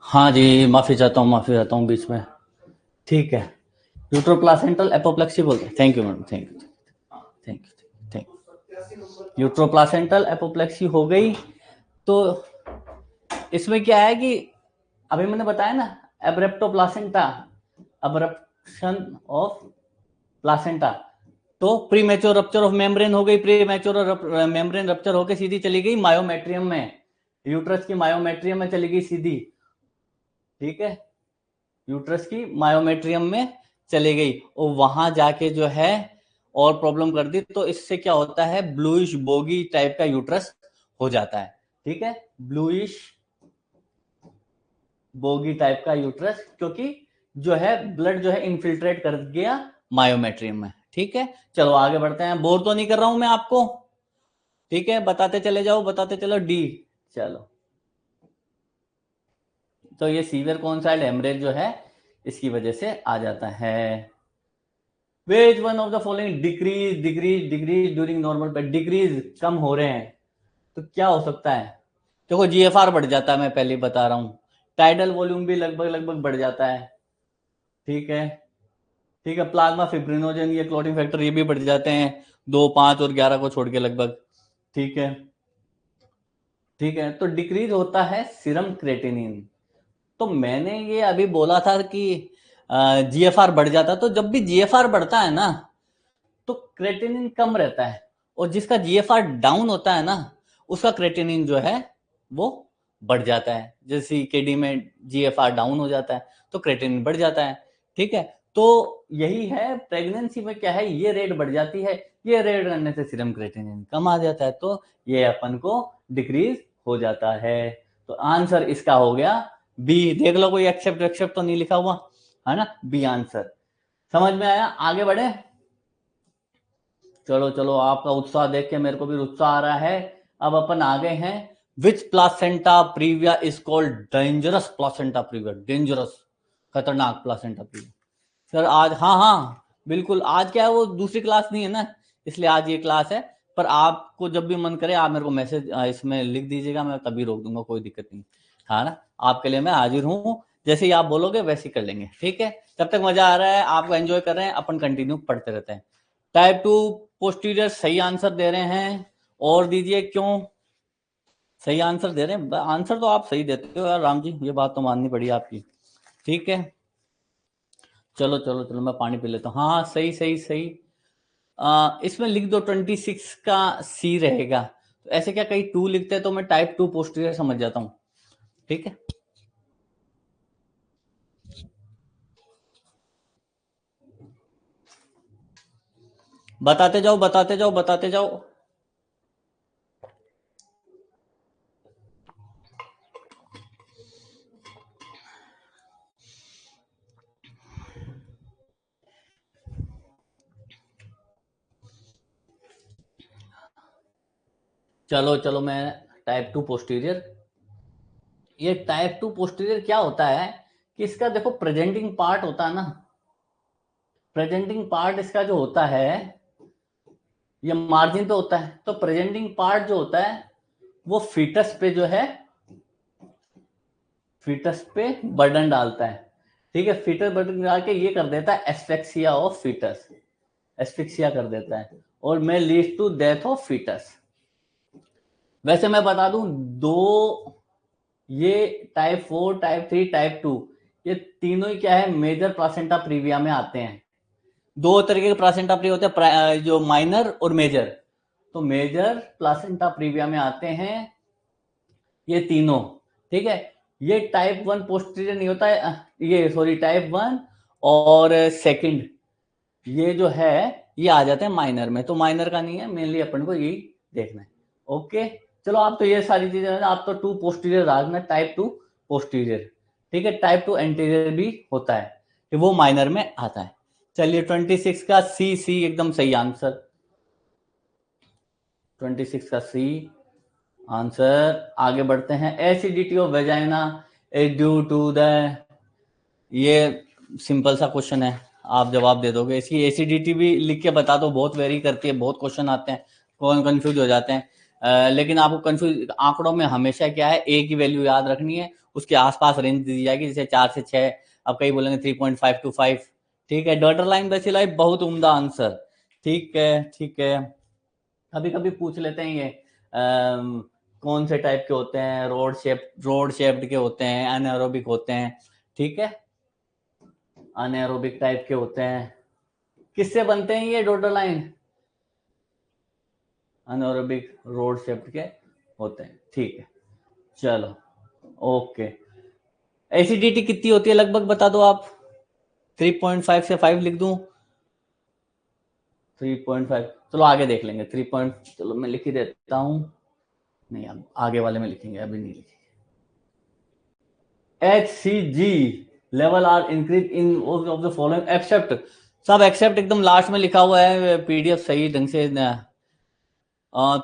हाँ जी, माफी चाहता हूँ बीच में, ठीक है। यूट्रोप्लासेंटल एपोप्लेक्सी बोलते हैं, thank you madam, thank you thank you thank you. Uteroplacental apoplexy हो गई। तो इसमें क्या है कि अभी मैंने बताया ना, एब्रेप्टोप्लासेंटा, अब्रप्शन ऑफ प्लासेंटा, तो प्रीमेच्योर रप्चर ऑफ मेम्ब्रेन हो गई, प्रीमेच्योर मेम्ब्रेन रप्चर होकर सीधी चली गई मायोमेट्रियम में, यूट्रस की मायोमेट्रियम में चली गई सीधी, ठीक है, यूट्रस की मायोमेट्रियम में चली गई, और वहां जाके जो है और प्रॉब्लम कर दी। तो इससे क्या होता है, ब्लूइश बोगी टाइप का यूट्रस हो जाता है, ठीक है, ब्लूइश बोगी टाइप का यूट्रस, क्योंकि जो है ब्लड जो है इनफिल्ट्रेट कर गया मायोमेट्रियम में, ठीक है। चलो आगे बढ़ते हैं, बोर तो नहीं कर रहा हूं मैं आपको, ठीक है, बताते चले जाओ, बताते चलो डी। चलो, तो ये सीवियर कौन सा हेमरेज जो है इसकी वजह से आ जाता है। Which one of the following decrease during normal पे, डिक्रीज कम हो रहे हैं, तो क्या हो सकता है। देखो जीएफआर बढ़ जाता है, मैं पहले बता रहा हूं, टाइडल वॉल्यूम भी लगभग लगभग बढ़ जाता है, ठीक है, ठीक है, प्लाज्मा फिब्रिनोजन, ये क्लोटिंग फैक्टर, ये भी बढ़ जाते हैं, 2, 5 और 11 को छोड़ के लगभग, ठीक है, ठीक है। तो डिक्रीज होता है सीरम क्रेटिनिन। तो मैंने ये अभी बोला था कि जीएफआर बढ़ जाता है, तो जब भी जीएफआर बढ़ता है ना तो क्रेटिनिन कम रहता है, और जिसका जीएफआर डाउन होता है ना उसका क्रेटिनिन जो है वो बढ़ जाता है। जैसे केडी में जीएफआर डाउन हो जाता है तो क्रेटिनिन बढ़ जाता है, ठीक है। तो यही है, प्रेगनेंसी में क्या है, ये रेट बढ़ जाती है, ये रेट करने से सीरम क्रेटिनिन कम आ जाता है, तो ये अपन को डिक्रीज हो जाता है। तो आंसर इसका हो गया बी। देख लो कोई एक्सेप्ट एक्सेप्ट तो नहीं लिखा हुआ है ना, बी आंसर। समझ में आया, आगे बढ़े। चलो चलो, आपका उत्साह देख के मेरे को भी उत्साह आ रहा है। अब अपन आ गए हैं, which placenta previa is called dangerous placenta previa, dangerous खतरनाक प्लासेंटा प्रीविया। सर आज, हाँ हाँ बिल्कुल, आज क्या है, वो दूसरी क्लास नहीं है ना, इसलिए आज ये क्लास है। पर आपको जब भी मन करे आप मेरे को मैसेज इसमें लिख दीजिएगा, मैं तभी रोक दूंगा, कोई दिक्कत नहीं, हाँ ना, आपके लिए मैं हाजिर हूँ, जैसे ही आप बोलोगे वैसे ही कर लेंगे, ठीक है। जब तक मजा आ रहा है, आपको एंजॉय कर रहे हैं, अपन कंटिन्यू पढ़ते रहते हैं। टाइप 2 पोस्टीरियर सही आंसर दे रहे हैं, और दीजिए क्यों सही आंसर दे रहे हैं। आंसर तो आप सही देते हो यार राम जी, ये बात तो माननी पड़ी आपकी, ठीक है। चलो चलो चलो, मैं पानी पी लेता हूँ, हाँ हाँ सही सही सही। इसमें लिख दो 26 का सी रहेगा, तो ऐसे क्या कहीं 2 लिखते हैं तो मैं टाइप 2 पोस्टीरियर समझ जाता हूँ, ठीक है। बताते जाओ बताते जाओ बताते जाओ। चलो चलो मैं टाइप 2 पोस्टीरियर, ये टाइप 2 पोस्टीरियर क्या होता है कि इसका देखो प्रेजेंटिंग पार्ट होता है ना, प्रेजेंटिंग पार्ट इसका जो होता है ये मार्जिन पे होता है, तो प्रेजेंटिंग पार्ट जो होता है वो फीटस पे जो है, फीटस पे बर्डन डालता है, ठीक है, फीटस बर्डन डाल के ये कर देता है एस्फेक्सिया ऑफ फीटस, एस्फिक्सिया कर देता है और may lead to death of foetus. वैसे मैं बता दूं दो, ये टाइप 4 टाइप 3 टाइप 2 ये तीनों ही क्या है मेजर प्लासेंटा प्रीविया में आते हैं। दो तरीके के प्लासेंटा प्रीविया होते हैं, जो माइनर और मेजर, तो मेजर प्लासेंटा प्रीविया में आते हैं ये तीनों, ठीक है। ये टाइप 1 पोस्टीरियर नहीं होता है, ये सॉरी टाइप 1 और सेकंड ये जो है ये आ जाते हैं माइनर में, तो माइनर का नहीं है, मेनली अपन को यही देखना है। ओके चलो, आप तो ये सारी चीजें आप तो 2 पोस्टीरियर राखना, टाइप 2 पोस्टीरियर, ठीक है। टाइप 2 एंटीरियर भी होता है, कि वो माइनर में आता है। चलिए 26 का सी, सी एकदम सही आंसर, 26 का सी आंसर। आगे बढ़ते हैं, acidity of vagina is due to the, ये सिंपल सा क्वेश्चन है, आप जवाब दे दोगे। इसकी एसिडिटी भी लिख के बता दो, बहुत वेरी करती है, बहुत क्वेश्चन आते हैं, कौन कंफ्यूज हो जाते हैं। लेकिन आपको कंफ्यूज आंकड़ों में हमेशा क्या है, ए की वैल्यू याद रखनी है, उसके आसपास रेंज दी जाएगी, जैसे 4 से 6, अब कई बोलेंगे 3.5 to 5, ठीक है। डॉटर लाइन बेसिलाई बहुत उम्दा आंसर, ठीक है ठीक है। कभी कभी पूछ लेते हैं ये कौन से टाइप के होते हैं, रोड शेप्ड के होते हैं, एनारोबिक होते हैं, ठीक है, अनएरोबिक टाइप के होते हैं। किससे बनते हैं ये daughter line, anaerobic road shaped के होते हैं, ठीक है। चलो ओके, एसिडिटी कितनी होती है लगभग बता दो आप, 3.5 से 5 लिख दूं, 3.5, चलो आगे देख लेंगे 3. चलो मैं लिख ही देता हूं, नहीं अब आगे वाले में लिखेंगे, अभी नहीं लिखेंगे। HCG level are increase in of the following except, सब एक्सेप्ट एकदम लास्ट में लिखा हुआ है, पीडीएफ सही ढंग से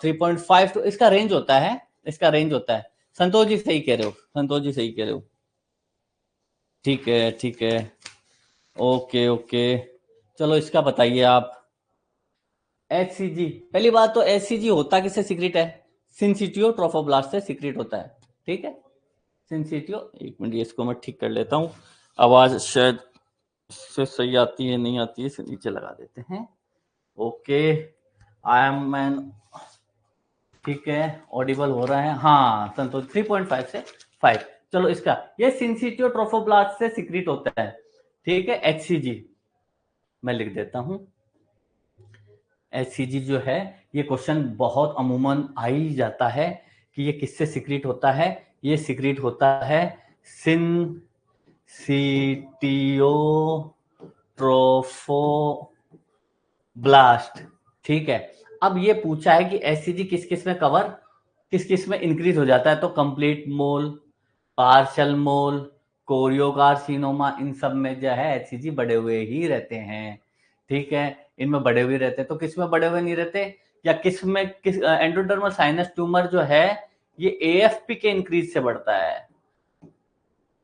3.5 तो इसका रेंज होता है, इसका रेंज होता है। संतोष जी सही कह रहे हो, संतोष जी सही कह रहे हो, ठीक है ठीक है, ओके ओके। चलो इसका बताइए आप, HCG, पहली बात तो HCG होता किससे सीक्रेट है, सिंसिटियो ट्रोफोब्लास्ट से सीक्रेट होता है, ठीक है, सिंसिटियो। एक मिनट इसको मैं ठीक कर लेता हूँ, आवाज शायद से सही आती है नहीं आती है, इसे नीचे लगा देते हैं। ओके आई एम मैन, ठीक है, ऑडिबल हो रहा है, हाँ संतोष 3.5 से 5। चलो इसका, ये सिंसिटियो ट्रोफोब्लास्ट से सीक्रेट होता है, ठीक है। HCG मैं लिख देता हूं, HCG जो है ये क्वेश्चन बहुत अमूमन आ ही जाता है कि ये किससे सीक्रेट होता है, ये सीक्रेट होता है सिंसिटियो ट्रोफोब्लास्ट, ठीक है। अब ये पूछा है कि HCG किस किस में कवर, किस किस में इंक्रीज हो जाता है, तो कंप्लीट मोल, पार्शल मोल, कोरियोकार्सिनोमा, इन सब में जो है HCG बढ़े हुए ही रहते हैं, ठीक है, इनमें बढ़े हुए रहते हैं। तो किस में बढ़े हुए नहीं रहते, या किस में, किस एंडोडर्मल साइनस ट्यूमर जो है ये AFP के इंक्रीज से बढ़ता है,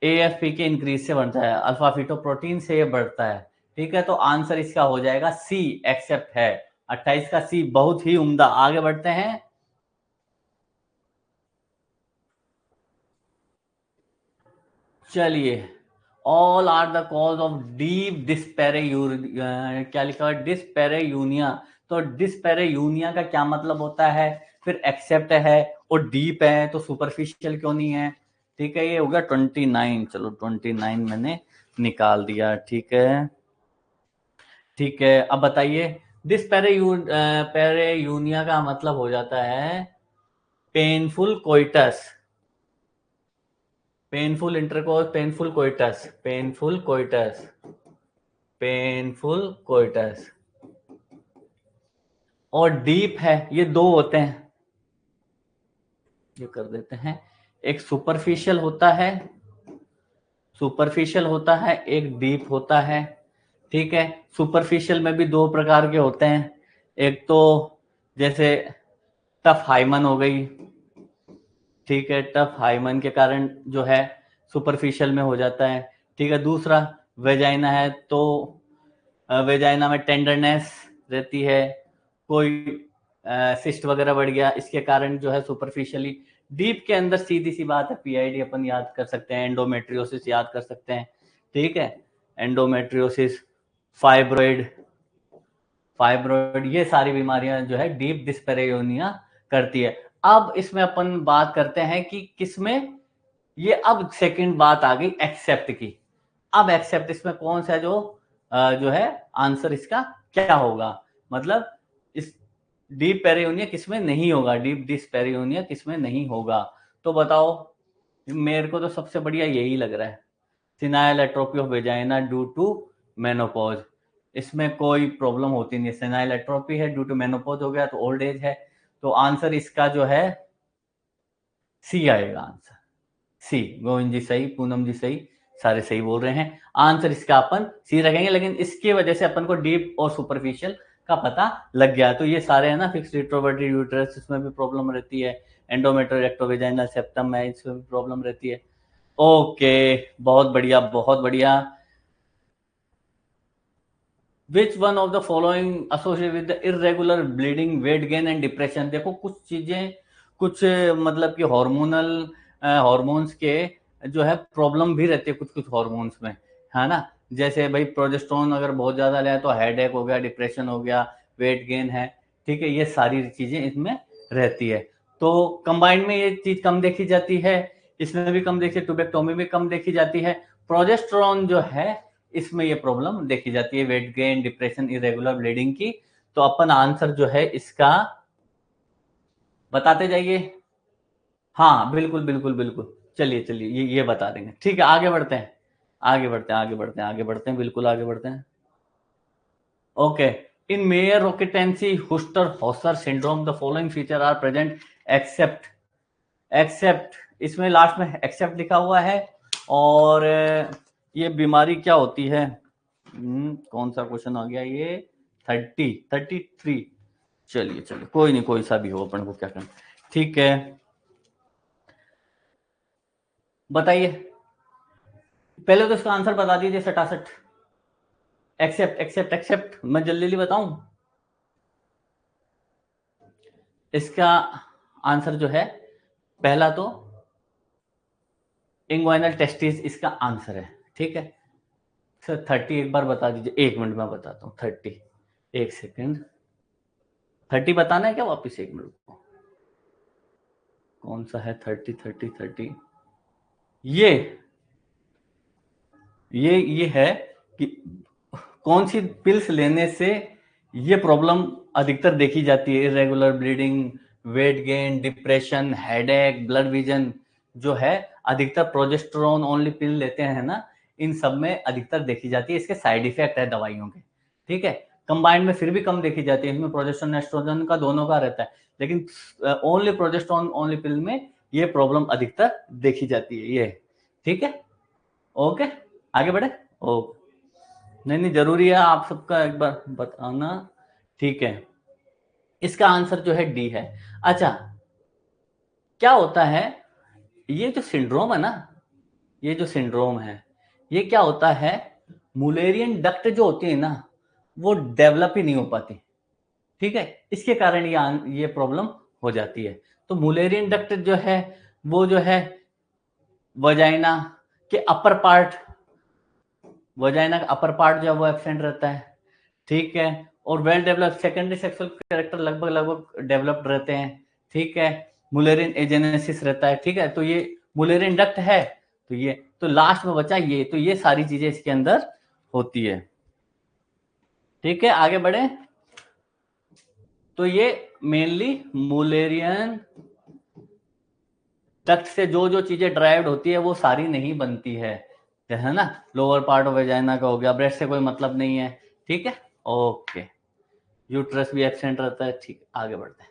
AFP के इंक्रीज से बढ़ता है, अल्फा फीटोप्रोटीन से ये बढ़ता है, ठीक है। तो आंसर इसका हो जाएगा सी, एक्सेप्ट है 28 का सी, बहुत ही उम्दा। आगे बढ़ते हैं, चलिए, all are the cause of deep dyspareunia, क्या लिखा है डिस्पेरेयूनिया, तो डिस्पेरेयूनिया का क्या मतलब होता है, फिर एक्सेप्ट है और डीप है, तो सुपरफिशियल क्यों नहीं है, ठीक है। ये हो गया 29, चलो 29 मैंने निकाल दिया, ठीक है ठीक है। अब बताइए, डिस्पेरेयूनिया का मतलब हो जाता है painful coitus, painful intercourse, painful coitus, painful coitus, painful coitus, और डीप है, ये दो होते हैं, ये कर देते हैं, एक सुपरफिशियल होता है, सुपरफिशियल होता है, एक डीप होता है, ठीक है। सुपरफिशियल में भी दो प्रकार के होते हैं, एक तो जैसे टफ हाइमन हो गई, ठीक है, टफ हाइमन के कारण जो है सुपरफिशियल में हो जाता है, ठीक है। दूसरा वेजाइना है तो वेजाइना में टेंडरनेस रहती है, कोई सिस्ट वगैरह बढ़ गया, इसके कारण जो है सुपरफिशियली। डीप के अंदर सीधी सी बात है, पीआईडी अपन याद कर सकते हैं, एंडोमेट्रियोसिस याद कर सकते हैं, ठीक है, एंडोमेट्रियोसिस, फाइब्रॉइड, ये सारी बीमारियां जो है डीप डिस्पेरेयोनिया करती है। अब इसमें अपन बात करते हैं कि किसमें, ये अब सेकंड बात आ गई एक्सेप्ट की। अब एक्सेप्ट इसमें कौन सा जो है आंसर इसका क्या होगा, मतलब इस डीप पेरियोनिया किसमें नहीं होगा, डीप डिस्पेरियोनिया किसमें नहीं होगा। तो बताओ, मेरे को तो सबसे बढ़िया यही लग रहा है, senile atrophy of vagina due to menopause. इसमें कोई प्रॉब्लम होती नहीं, सिनाइल एट्रोफी है ड्यू टू मेनोपॉज हो गया तो ओल्ड एज है, तो आंसर इसका जो है सी आएगा आंसर, सी। गोविंद जी सही, पूनम जी सही, सारे सही बोल रहे हैं, आंसर इसका अपन सी रखेंगे। लेकिन इसकी वजह से अपन को डीप और सुपरफिशियल का पता लग गया। तो ये सारे है ना, फिक्स्ड रिट्रोवर्टेड यूट्रस, इसमें भी प्रॉब्लम रहती है, एंडोमेट्रियल रेक्टोवेजाइनल सेप्टम है, इसमें भी प्रॉब्लम रहती है। ओके, बहुत बढ़िया, बहुत बढ़िया। Which one of the following associated with the irregular bleeding, weight gain and depression. देखो कुछ चीजें, कुछ मतलब कि हॉर्मोन्स के जो है प्रॉब्लम भी रहती है कुछ कुछ हॉर्मोन्स में, है ना। जैसे भाई प्रोजेस्टेरोन अगर बहुत ज्यादा ले तो हेडेक हो गया, डिप्रेशन हो गया, वेट गेन है, ठीक है, ये सारी चीजें इसमें रहती है। तो कंबाइंड में ये चीज कम देखी जाती है, इसमें भी कम देखी, ट्यूबेक्टोमी में कम देखी जाती है। प्रोजेस्टेरोन जो है इसमें ये प्रॉब्लम देखी जाती है, weight gain, depression, irregular bleeding की। तो अपन आंसर जो है इसका बताते जाइए। हाँ बिल्कुल बिल्कुल बिल्कुल, चलिए चलिए ये बता देंगे, ठीक है। आगे बढ़ते हैं, आगे बढ़ते हैं, आगे बढ़ते हैं, आगे बढ़ते हैं, बिल्कुल आगे बढ़ते हैं। Okay, in Mayer Rokitansky Kuster Hauser syndrome the following feature are present except. Except, इसमें लास्ट में एक्सेप्ट लिखा हुआ है। और ये बीमारी क्या होती है, कौन सा क्वेश्चन आ गया ये, 33। चलिए चलिए, कोई नहीं, कोई सा भी हो, अपन को क्या करना, ठीक है। बताइए, पहले तो इसका आंसर बता दीजिए सटासट। एक्सेप्ट एक्सेप्ट एक्सेप्ट, मैं जल्दी जल्दी बताऊं। इसका आंसर जो है, पहला तो इंग्वाइनल टेस्टिस इसका आंसर है, ठीक है सर। 30 एक बार बता दीजिए, 1 मिनट में बताता हूँ। 30, 1 सेकेंड, 30 बताना है क्या वापिस, 1 मिनट को, कौन सा है 30 ये है कि कौन सी पिल्स लेने से ये प्रॉब्लम अधिकतर देखी जाती है, irregular bleeding, weight gain, depression, headache, blood vision, जो है अधिकतर प्रोजेस्टेरोन ओनली पिल लेते हैं ना, इन सब में अधिकतर देखी जाती है। इसके साइड इफेक्ट है दवाइयों के, ठीक है। कंबाइंड में फिर भी कम देखी जाती है, इसमें प्रोजेस्टेरोन एस्ट्रोजन का दोनों का रहता है, लेकिन ओनली प्रोजेस्टेरोन ओनली पिल में ये प्रॉब्लम अधिकतर देखी जाती है, ये, ठीक है। ओके, आगे बढ़े। ओके, नहीं नहीं, जरूरी है आप सबका एक बार बताना, ठीक है। इसका आंसर जो है डी है। अच्छा, क्या होता है, ये जो सिंड्रोम है ना, ये जो सिंड्रोम है, ये क्या होता है, मुलेरियन डक्ट जो होती है ना, वो डेवलप ही नहीं हो पाती, ठीक है। इसके कारण ये प्रॉब्लम हो जाती है। तो मुलेरियन डक्ट जो है, वो जो है वजाइना के अपर पार्ट, वजाइना का अपर पार्ट जो है वो एब्सेंट रहता है, ठीक है। और well develop secondary sexual character लगभग लगभग डेवलप्ड रहते हैं, ठीक है। मुलेरिन एजेनेसिस रहता है, ठीक है। तो ये मुलेरिन डक्ट है, तो ये तो लास्ट में बचा ये, तो ये सारी चीजें इसके अंदर होती है, ठीक है। आगे बढ़े, तो ये मेनली मुलेरियन डक्ट से जो जो चीजें ड्राइव्ड होती है वो सारी नहीं बनती है ना। लोअर पार्ट ऑफ वेजाइना का हो गया, ब्रेस्ट से कोई मतलब नहीं है, ठीक है। ओके, यूट्रस भी एब्सेंट रहता है, ठीक, आगे बढ़ते हैं।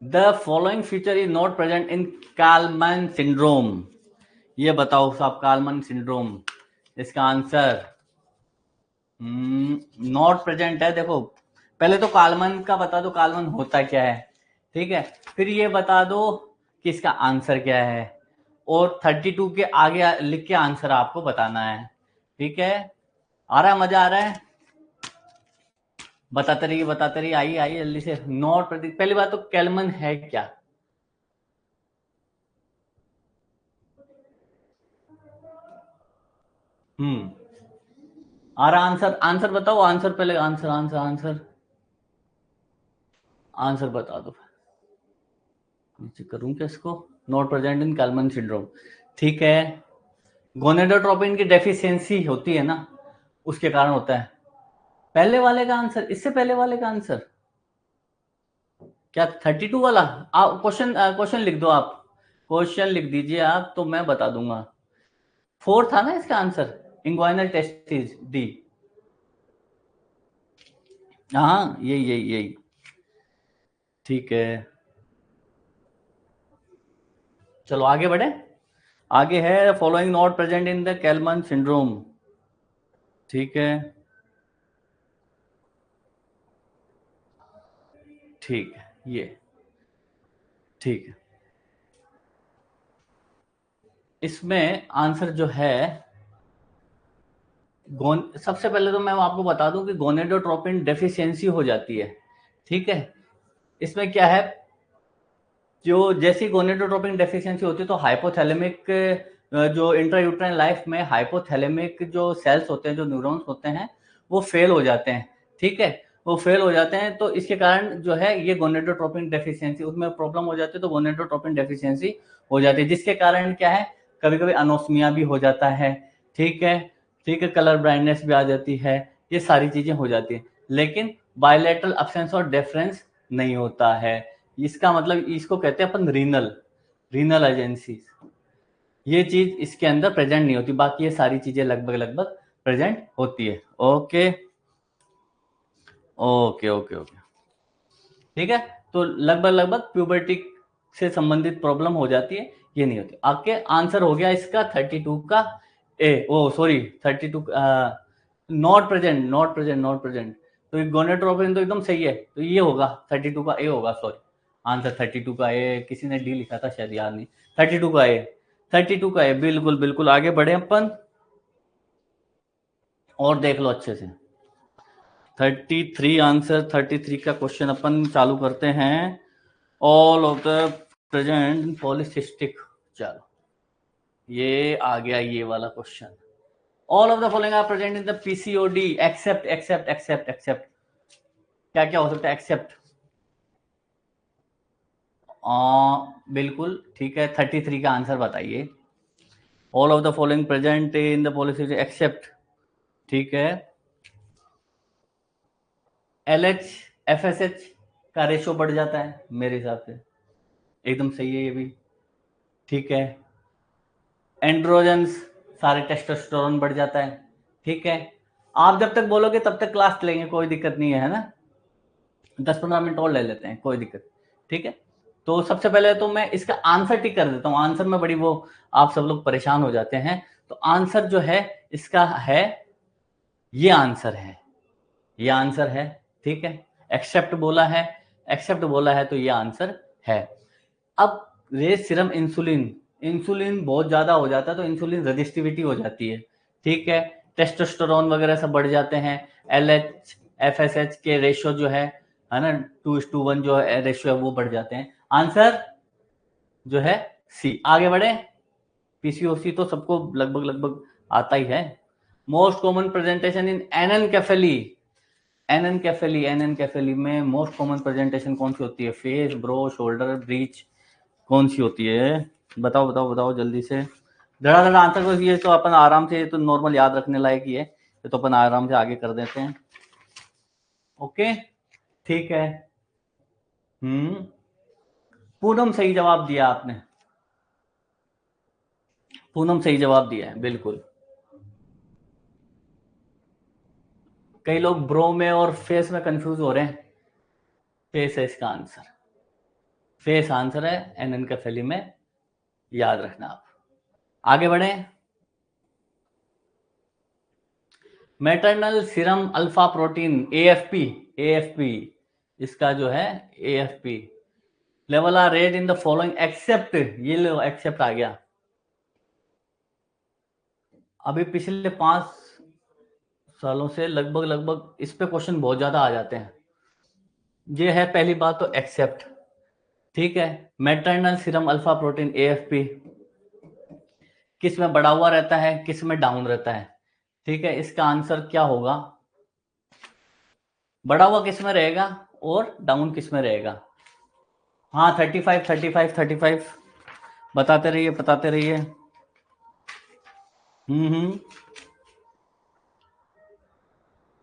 The following feature is not present in Kallmann syndrome. ये बताओ साहब, कालमैन सिंड्रोम, इसका आंसर नॉट प्रेजेंट है। देखो पहले तो कॉलमन का बता दो, कॉलमन होता क्या है, ठीक है, फिर ये बता दो कि इसका आंसर क्या है, और 32 के आगे लिख के आंसर आपको बताना है, ठीक है। आ रहा है, मजा आ रहा है? बताते रहिए, आइए आइए जल्दी से। नॉट प्रेजेंट, पहली बात तो कैलमन है क्या? आ रहा आंसर? आंसर बताओ, आंसर पहले, आंसर आंसर आंसर आंसर बता दो। नीचे करूं क्या इसको? नॉट प्रेजेंट इन कैलमन सिंड्रोम, ठीक है। गोनेडोट्रोपिन की डेफिशिएंसी होती है ना, उसके कारण होता है। पहले वाले का आंसर, इससे पहले वाले का आंसर क्या? 32 वाला? आप क्वेश्चन क्वेश्चन लिख दो, आप क्वेश्चन लिख दीजिए आप, तो मैं बता दूंगा। 4 था ना इसका आंसर, इंग्वाइनल टेस्टिस, डी। हाँ यही यही यही, ठीक है। चलो आगे बढ़े। आगे है following not present in the Kallmann syndrome, ठीक है। ठीक है, ये ठीक है। इसमें आंसर जो है सबसे पहले तो मैं आपको बता दूं कि गोनेडोट्रोपिन डेफिशिएंसी हो जाती है, ठीक है। इसमें क्या है, जो जैसी गोनेडोट्रोपिन डेफिशिएंसी होती है तो हाइपोथैलेमिक, जो इंट्रायूट्राइन लाइफ में हाइपोथैलेमिक जो सेल्स होते हैं, जो न्यूरॉन्स होते हैं, वो फेल हो जाते हैं, ठीक है। वो फेल हो जाते हैं तो इसके कारण जो है ये गोनेडोट्रोपिन डेफिशिएंसी, उसमें प्रॉब्लम हो जाती है, तो गोनेडोट्रोपिन डेफिशिएंसी हो जाती है, जिसके कारण क्या है, कभी कभी अनोस्मिया भी हो जाता है, ठीक है। ठीक है, कलर ब्लाइंडनेस भी आ जाती है, ये सारी चीजें हो जाती है, लेकिन बायलैटरल अब्सेंस और डिफरेंस नहीं होता है। इसका मतलब इसको कहते हैं अपन रीनल, रीनल एजेंसी, ये चीज इसके अंदर प्रेजेंट नहीं होती, बाकी ये सारी चीजें लगभग लगभग प्रेजेंट होती है। ओके ओके ओके ओके, ठीक है। तो लगभग लगभग प्यूबर्टी से संबंधित प्रॉब्लम हो जाती है, ये नहीं होती। आपके आंसर हो गया इसका 32 का A, oh sorry 32, not present, not present, not present. तो गोनेट्रोपिन तो एकदम सही है, तो ये होगा 32 का ए होगा, सॉरी। आंसर 32 का ए, किसी ने डी लिखा था शायद, याद नहीं। 32 का ए, 32 का ए, बिल्कुल बिल्कुल। आगे बढ़े अपन, और देख लो अच्छे से। 33 आंसर, 33 का क्वेश्चन अपन चालू करते हैं। All of the present polycystic, चलो ये आ गया ये वाला question. All of the following are present in the PCOD except except except except, क्या क्या हो सकता है एक्सेप्ट? बिल्कुल ठीक है, 33 का आंसर बताइए। All of the following present in the policy except, ठीक है। LH FSH का रेशो बढ़ जाता है मेरे हिसाब से, एकदम सही है ये भी, ठीक है। एंड्रोजन्स, सारे टेस्टोस्टेरोन बढ़ जाता है, ठीक है। आप जब तक बोलोगे तब तक क्लास लेंगे, कोई दिक्कत नहीं है ना, 10-15 मिनट और ले लेते हैं, कोई दिक्कत, ठीक है। तो सबसे पहले तो मैं इसका आंसर टिक कर देता हूँ, आंसर में बड़ी वो आप सब लोग परेशान हो जाते हैं। तो आंसर जो है इसका है, ये आंसर है, ये आंसर है, ठीक है। एक्सेप्ट बोला है, एक्सेप्ट बोला है, तो ये आंसर है। अब रेस सीरम इंसुलिन, इंसुलिन बहुत ज्यादा हो जाता है तो इंसुलिन रजिस्टिविटी हो जाती है, ठीक है। टेस्टोस्टेरोन वगैरह सब बढ़ जाते हैं, LH FSH के रेशियो जो है ना, 2:1 जो है रेशियो है, वो बढ़ जाते हैं। आंसर जो है सी। आगे बढ़े। पीसीओसी तो सबको लगभग लगभग आता ही है। मोस्ट कॉमन प्रेजेंटेशन इन एनएनकेफेली, एनएनकेफेली, एनएनकेफेली में मोस्ट कॉमन प्रेजेंटेशन कौन सी होती है? फेस, ब्रो, शोल्डर, ब्रीच, कौन सी होती है? बताओ बताओ बताओ जल्दी से, धड़ा आंसर को। ये तो अपन आराम से, ये तो नॉर्मल याद रखने लायक ही है, ये तो अपन आराम से आगे कर देते हैं। ओके, ठीक है। पूनम सही जवाब दिया आपने, पूनम सही जवाब दिया है, बिल्कुल। कई लोग ब्रो में और फेस में कंफ्यूज हो रहे हैं, फेस है इसका आंसर, फेस आंसर है एनएनकेफेली में, याद रखना आप। आगे बढ़े। Maternal serum alpha protein AFP, AFP इसका जो है AFP level are rate in the following except, ये लो एक्सेप्ट आ गया। अभी पिछले 5 सालों से लगभग इस पे क्वेश्चन बहुत ज्यादा आ जाते हैं। ये है पहली बात तो एक्सेप्ट, ठीक है। Maternal serum alpha protein AFP किस में बढ़ा हुआ रहता है, किस में डाउन रहता है, ठीक है। इसका आंसर क्या होगा, बढ़ा हुआ किस में रहेगा और डाउन किस में रहेगा। हाँ 35 बताते रहिए बताते रहिए।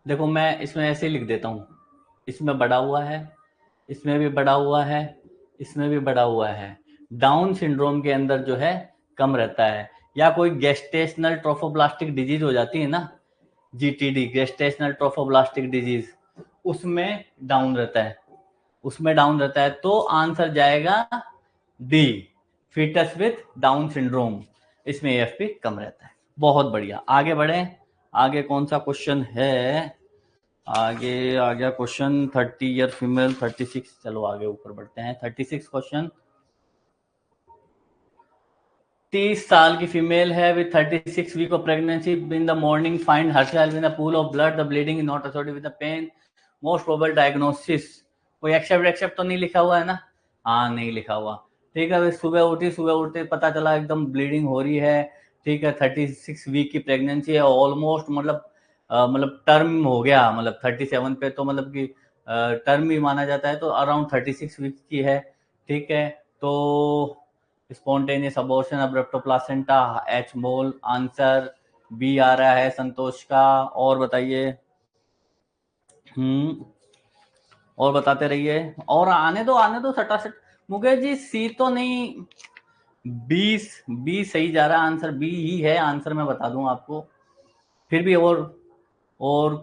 देखो मैं इसमें ऐसे ही लिख देता हूँ, इसमें बढ़ा हुआ है, इसमें भी बढ़ा हुआ है, इसमें भी बढ़ा हुआ है। डाउन सिंड्रोम के अंदर जो है कम रहता है, या कोई गेस्टेशनल ट्रोफोब्लास्टिक डिजीज हो जाती है ना, GTD गेस्टेशनल ट्रोफोब्लास्टिक डिजीज, उसमें डाउन रहता है, उसमें डाउन रहता है। तो आंसर जाएगा D, foetus with Down syndrome, इसमें AFP कम रहता है। बहुत बढ़िया, आगे बढ़े। आगे कौन सा क्वेश्चन है, आगे आ गया क्वेश्चन 30 ईयर फीमेल 36, चलो आगे ऊपर बढ़ते हैं। 36 क्वेश्चन, 30 साल की फीमेल है with 36 week of pregnancy in the morning find herself in a pool of blood, the bleeding is not associated with the pain, most probable diagnosis. कोई एक्सेप्ट तो नहीं लिखा हुआ है ना, हाँ नहीं लिखा हुआ, ठीक है। सुबह उठते पता चला एकदम ब्लीडिंग हो रही है, ठीक है। 36 वीक की प्रेगनेंसी है, ऑलमोस्ट मतलब टर्म हो गया, मतलब 37 पे तो मतलब कि टर्म ही माना जाता है, तो अराउंड 36 वीक की है, ठीक है। तो स्पॉन्टेनियस अबॉर्शन अब्रप्टो प्लासेंटा H मोल, आंसर बी आ रहा है संतोष का। और बताइए, और बताते रहिए, और आने दो सटासट। मुकेश जी सी तो नहीं, बी सही जा रहा है, आंसर बी ही है आंसर, मैं बता दूं आपको, फिर भी और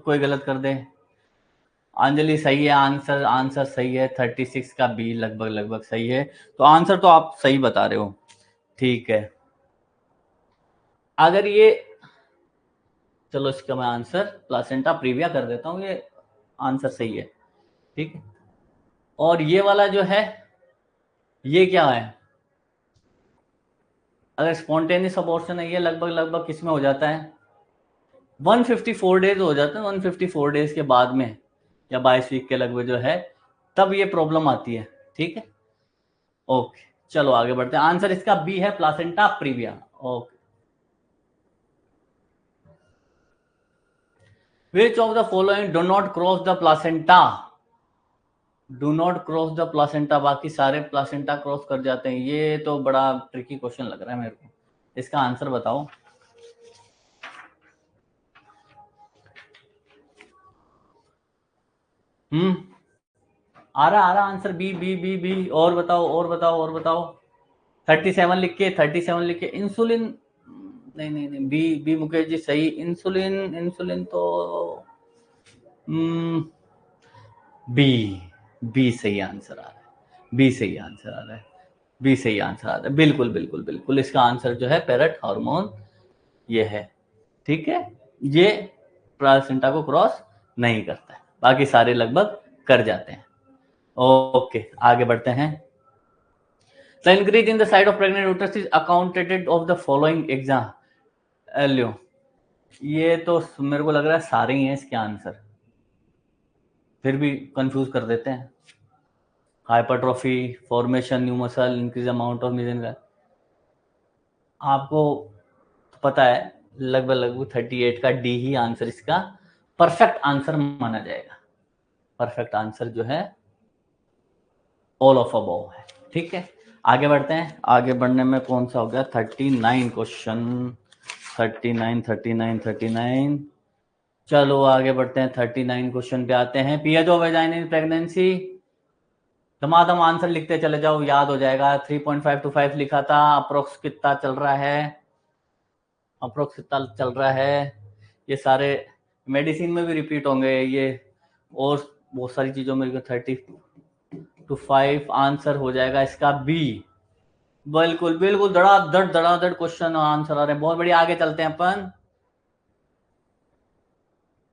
कोई गलत कर दे। अंजलि सही है, आंसर सही है, 36 का बी लगभग सही है, तो आंसर तो आप सही बता रहे हो, ठीक है। अगर ये, चलो इसका मैं आंसर प्लासेंटा प्रीविया कर देता हूँ, ये आंसर सही है, ठीक है। और ये वाला जो है ये क्या है, अगर स्पॉन्टेनियस अबॉर्शन है, ये लगभग किस में हो जाता है, 154 डेज हो जाते हैं, 154 डेज के बाद में, या 22 वीक के लगभग जो है, तब ये प्रॉब्लम आती है, ठीक है। ओके चलो आगे बढ़ते हैं, आंसर इसका बी है, placenta previa. Okay, which of the following do not cross the placenta, do not cross the placenta, बाकी सारे प्लासेंटा क्रॉस कर जाते हैं। ये तो बड़ा ट्रिकी क्वेश्चन लग रहा है मेरे को, इसका आंसर बताओ। आ रहा आंसर बी। और बताओ और बताओ और बताओ। 37 लिख के इंसुलिन, नहीं बी मुकेश जी सही, इंसुलिन तो बी, बी सही आंसर आ रहा है, बी सही आंसर आ रहा है, बी सही आंसर आ रहा है, बिल्कुल इसका आंसर जो है पैरेट हार्मोन ये है, ठीक है। ये प्लासेंटा को क्रॉस नहीं करता है, बाकी सारे लगभग कर जाते हैं। ओके आगे बढ़ते हैं। The increase in the size of pregnant uterus is accounted of the following exam, लो ये तो मेरे को लग रहा है सारे ही हैं इसके आंसर, फिर भी कंफ्यूज कर देते हैं। Hypertrophy, formation new muscle, increase amount of मिजन का, आपको पता है लगभग 38 का डी ही आंसर इसका परफेक्ट आंसर माना जाएगा। परफेक्ट आंसर जो है ऑल ऑफ अबव है, ठीक है। आगे बढ़ते हैं, आगे बढ़ने में कौन सा हो गया 39 क्वेश्चन, 39 चलो आगे बढ़ते हैं, 39 क्वेश्चन पे आते हैं। PH of vagina in pregnancy, धमाधम आंसर लिखते चले जाओ, याद हो जाएगा। 3.5 to 5 लिखा था, अप्रोक्स कितना चल रहा है, अप्रोक्स कितना चल रहा है, ये सारे मेडिसिन में भी रिपीट होंगे ये, और बहुत सारी चीजों में 30 to 5 आंसर हो जाएगा इसका बी। बिल्कुल धड़ाधड़ क्वेश्चन आंसर आ रहे हैं, बहुत बढ़िया। आगे चलते हैं अपन,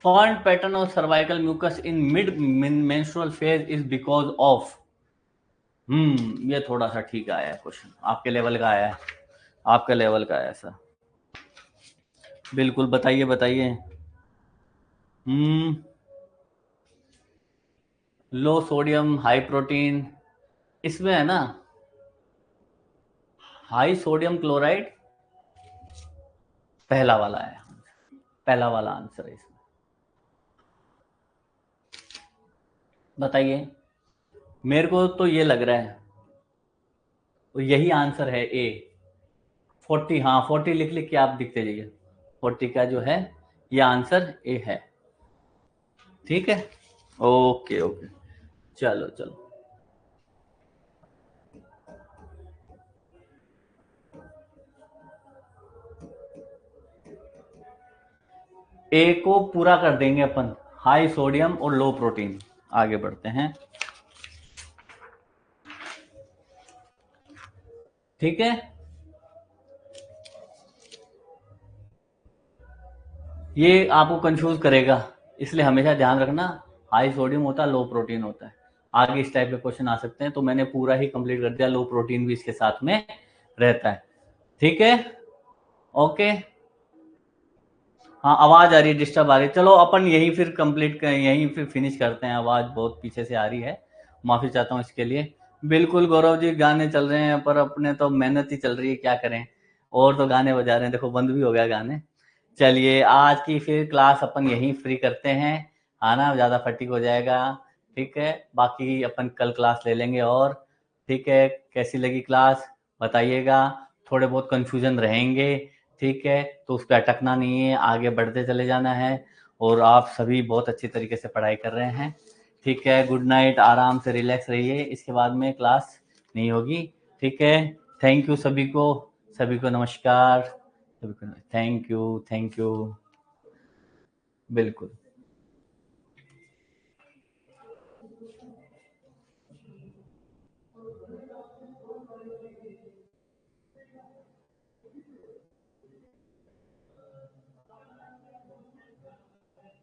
फॉन्ट pattern of cervical mucus in mid menstrual phase is because of. ये थोड़ा सा ठीक आया है क्वेश्चन, आपके लेवल का आया है, आपके लेवल का आया सर। बिल्कुल बताइए बताइए। लो सोडियम हाई प्रोटीन, इसमें है ना हाई सोडियम क्लोराइड, पहला वाला है, पहला वाला आंसर है इसमें। बताइए, मेरे को तो ये लग रहा है, तो यही आंसर है ए 40। हाँ 40 लिख लिख के आप दिखते जाइए, 40 का जो है ये आंसर ए है। ठीक है, ओके ओके, चलो चलो। ए को पूरा कर देंगे अपन, हाई सोडियम और लो प्रोटीन। आगे बढ़ते हैं, ठीक है। ये आपको कंफ्यूज करेगा, इसलिए हमेशा ध्यान रखना, हाई सोडियम होता है, लो प्रोटीन होता है। आगे इस टाइप के क्वेश्चन आ सकते हैं, तो मैंने पूरा ही कंप्लीट कर दिया, लो प्रोटीन भी इसके साथ में रहता है। ठीक है, ओके। हाँ आवाज आ रही है, डिस्टर्ब आ रही है, चलो अपन यही फिर कंप्लीट कर, यही फिर फिनिश करते हैं। आवाज बहुत पीछे से आ रही है, माफी चाहता हूँ इसके लिए। बिल्कुल गौरव जी, गाने चल रहे हैं, पर अपने तो मेहनत ही चल रही है, क्या करें। और तो गाने बजा रहे हैं, देखो बंद भी हो गया गाने। चलिए आज की फिर क्लास अपन यहीं फ्री करते हैं, आना ज़्यादा फटीक हो जाएगा। ठीक है, बाकी अपन कल क्लास ले लेंगे। और ठीक है, कैसी लगी क्लास बताइएगा। थोड़े बहुत कंफ्यूजन रहेंगे, ठीक है, तो उस पर अटकना नहीं है, आगे बढ़ते चले जाना है। और आप सभी बहुत अच्छी तरीके से पढ़ाई कर रहे हैं। ठीक है, गुड नाइट, आराम से रिलैक्स रहिए, इसके बाद में क्लास नहीं होगी। ठीक है, थैंक यू सभी को, सभी को नमस्कार, सभी को थैंक यू, थैंक यू। बिल्कुल।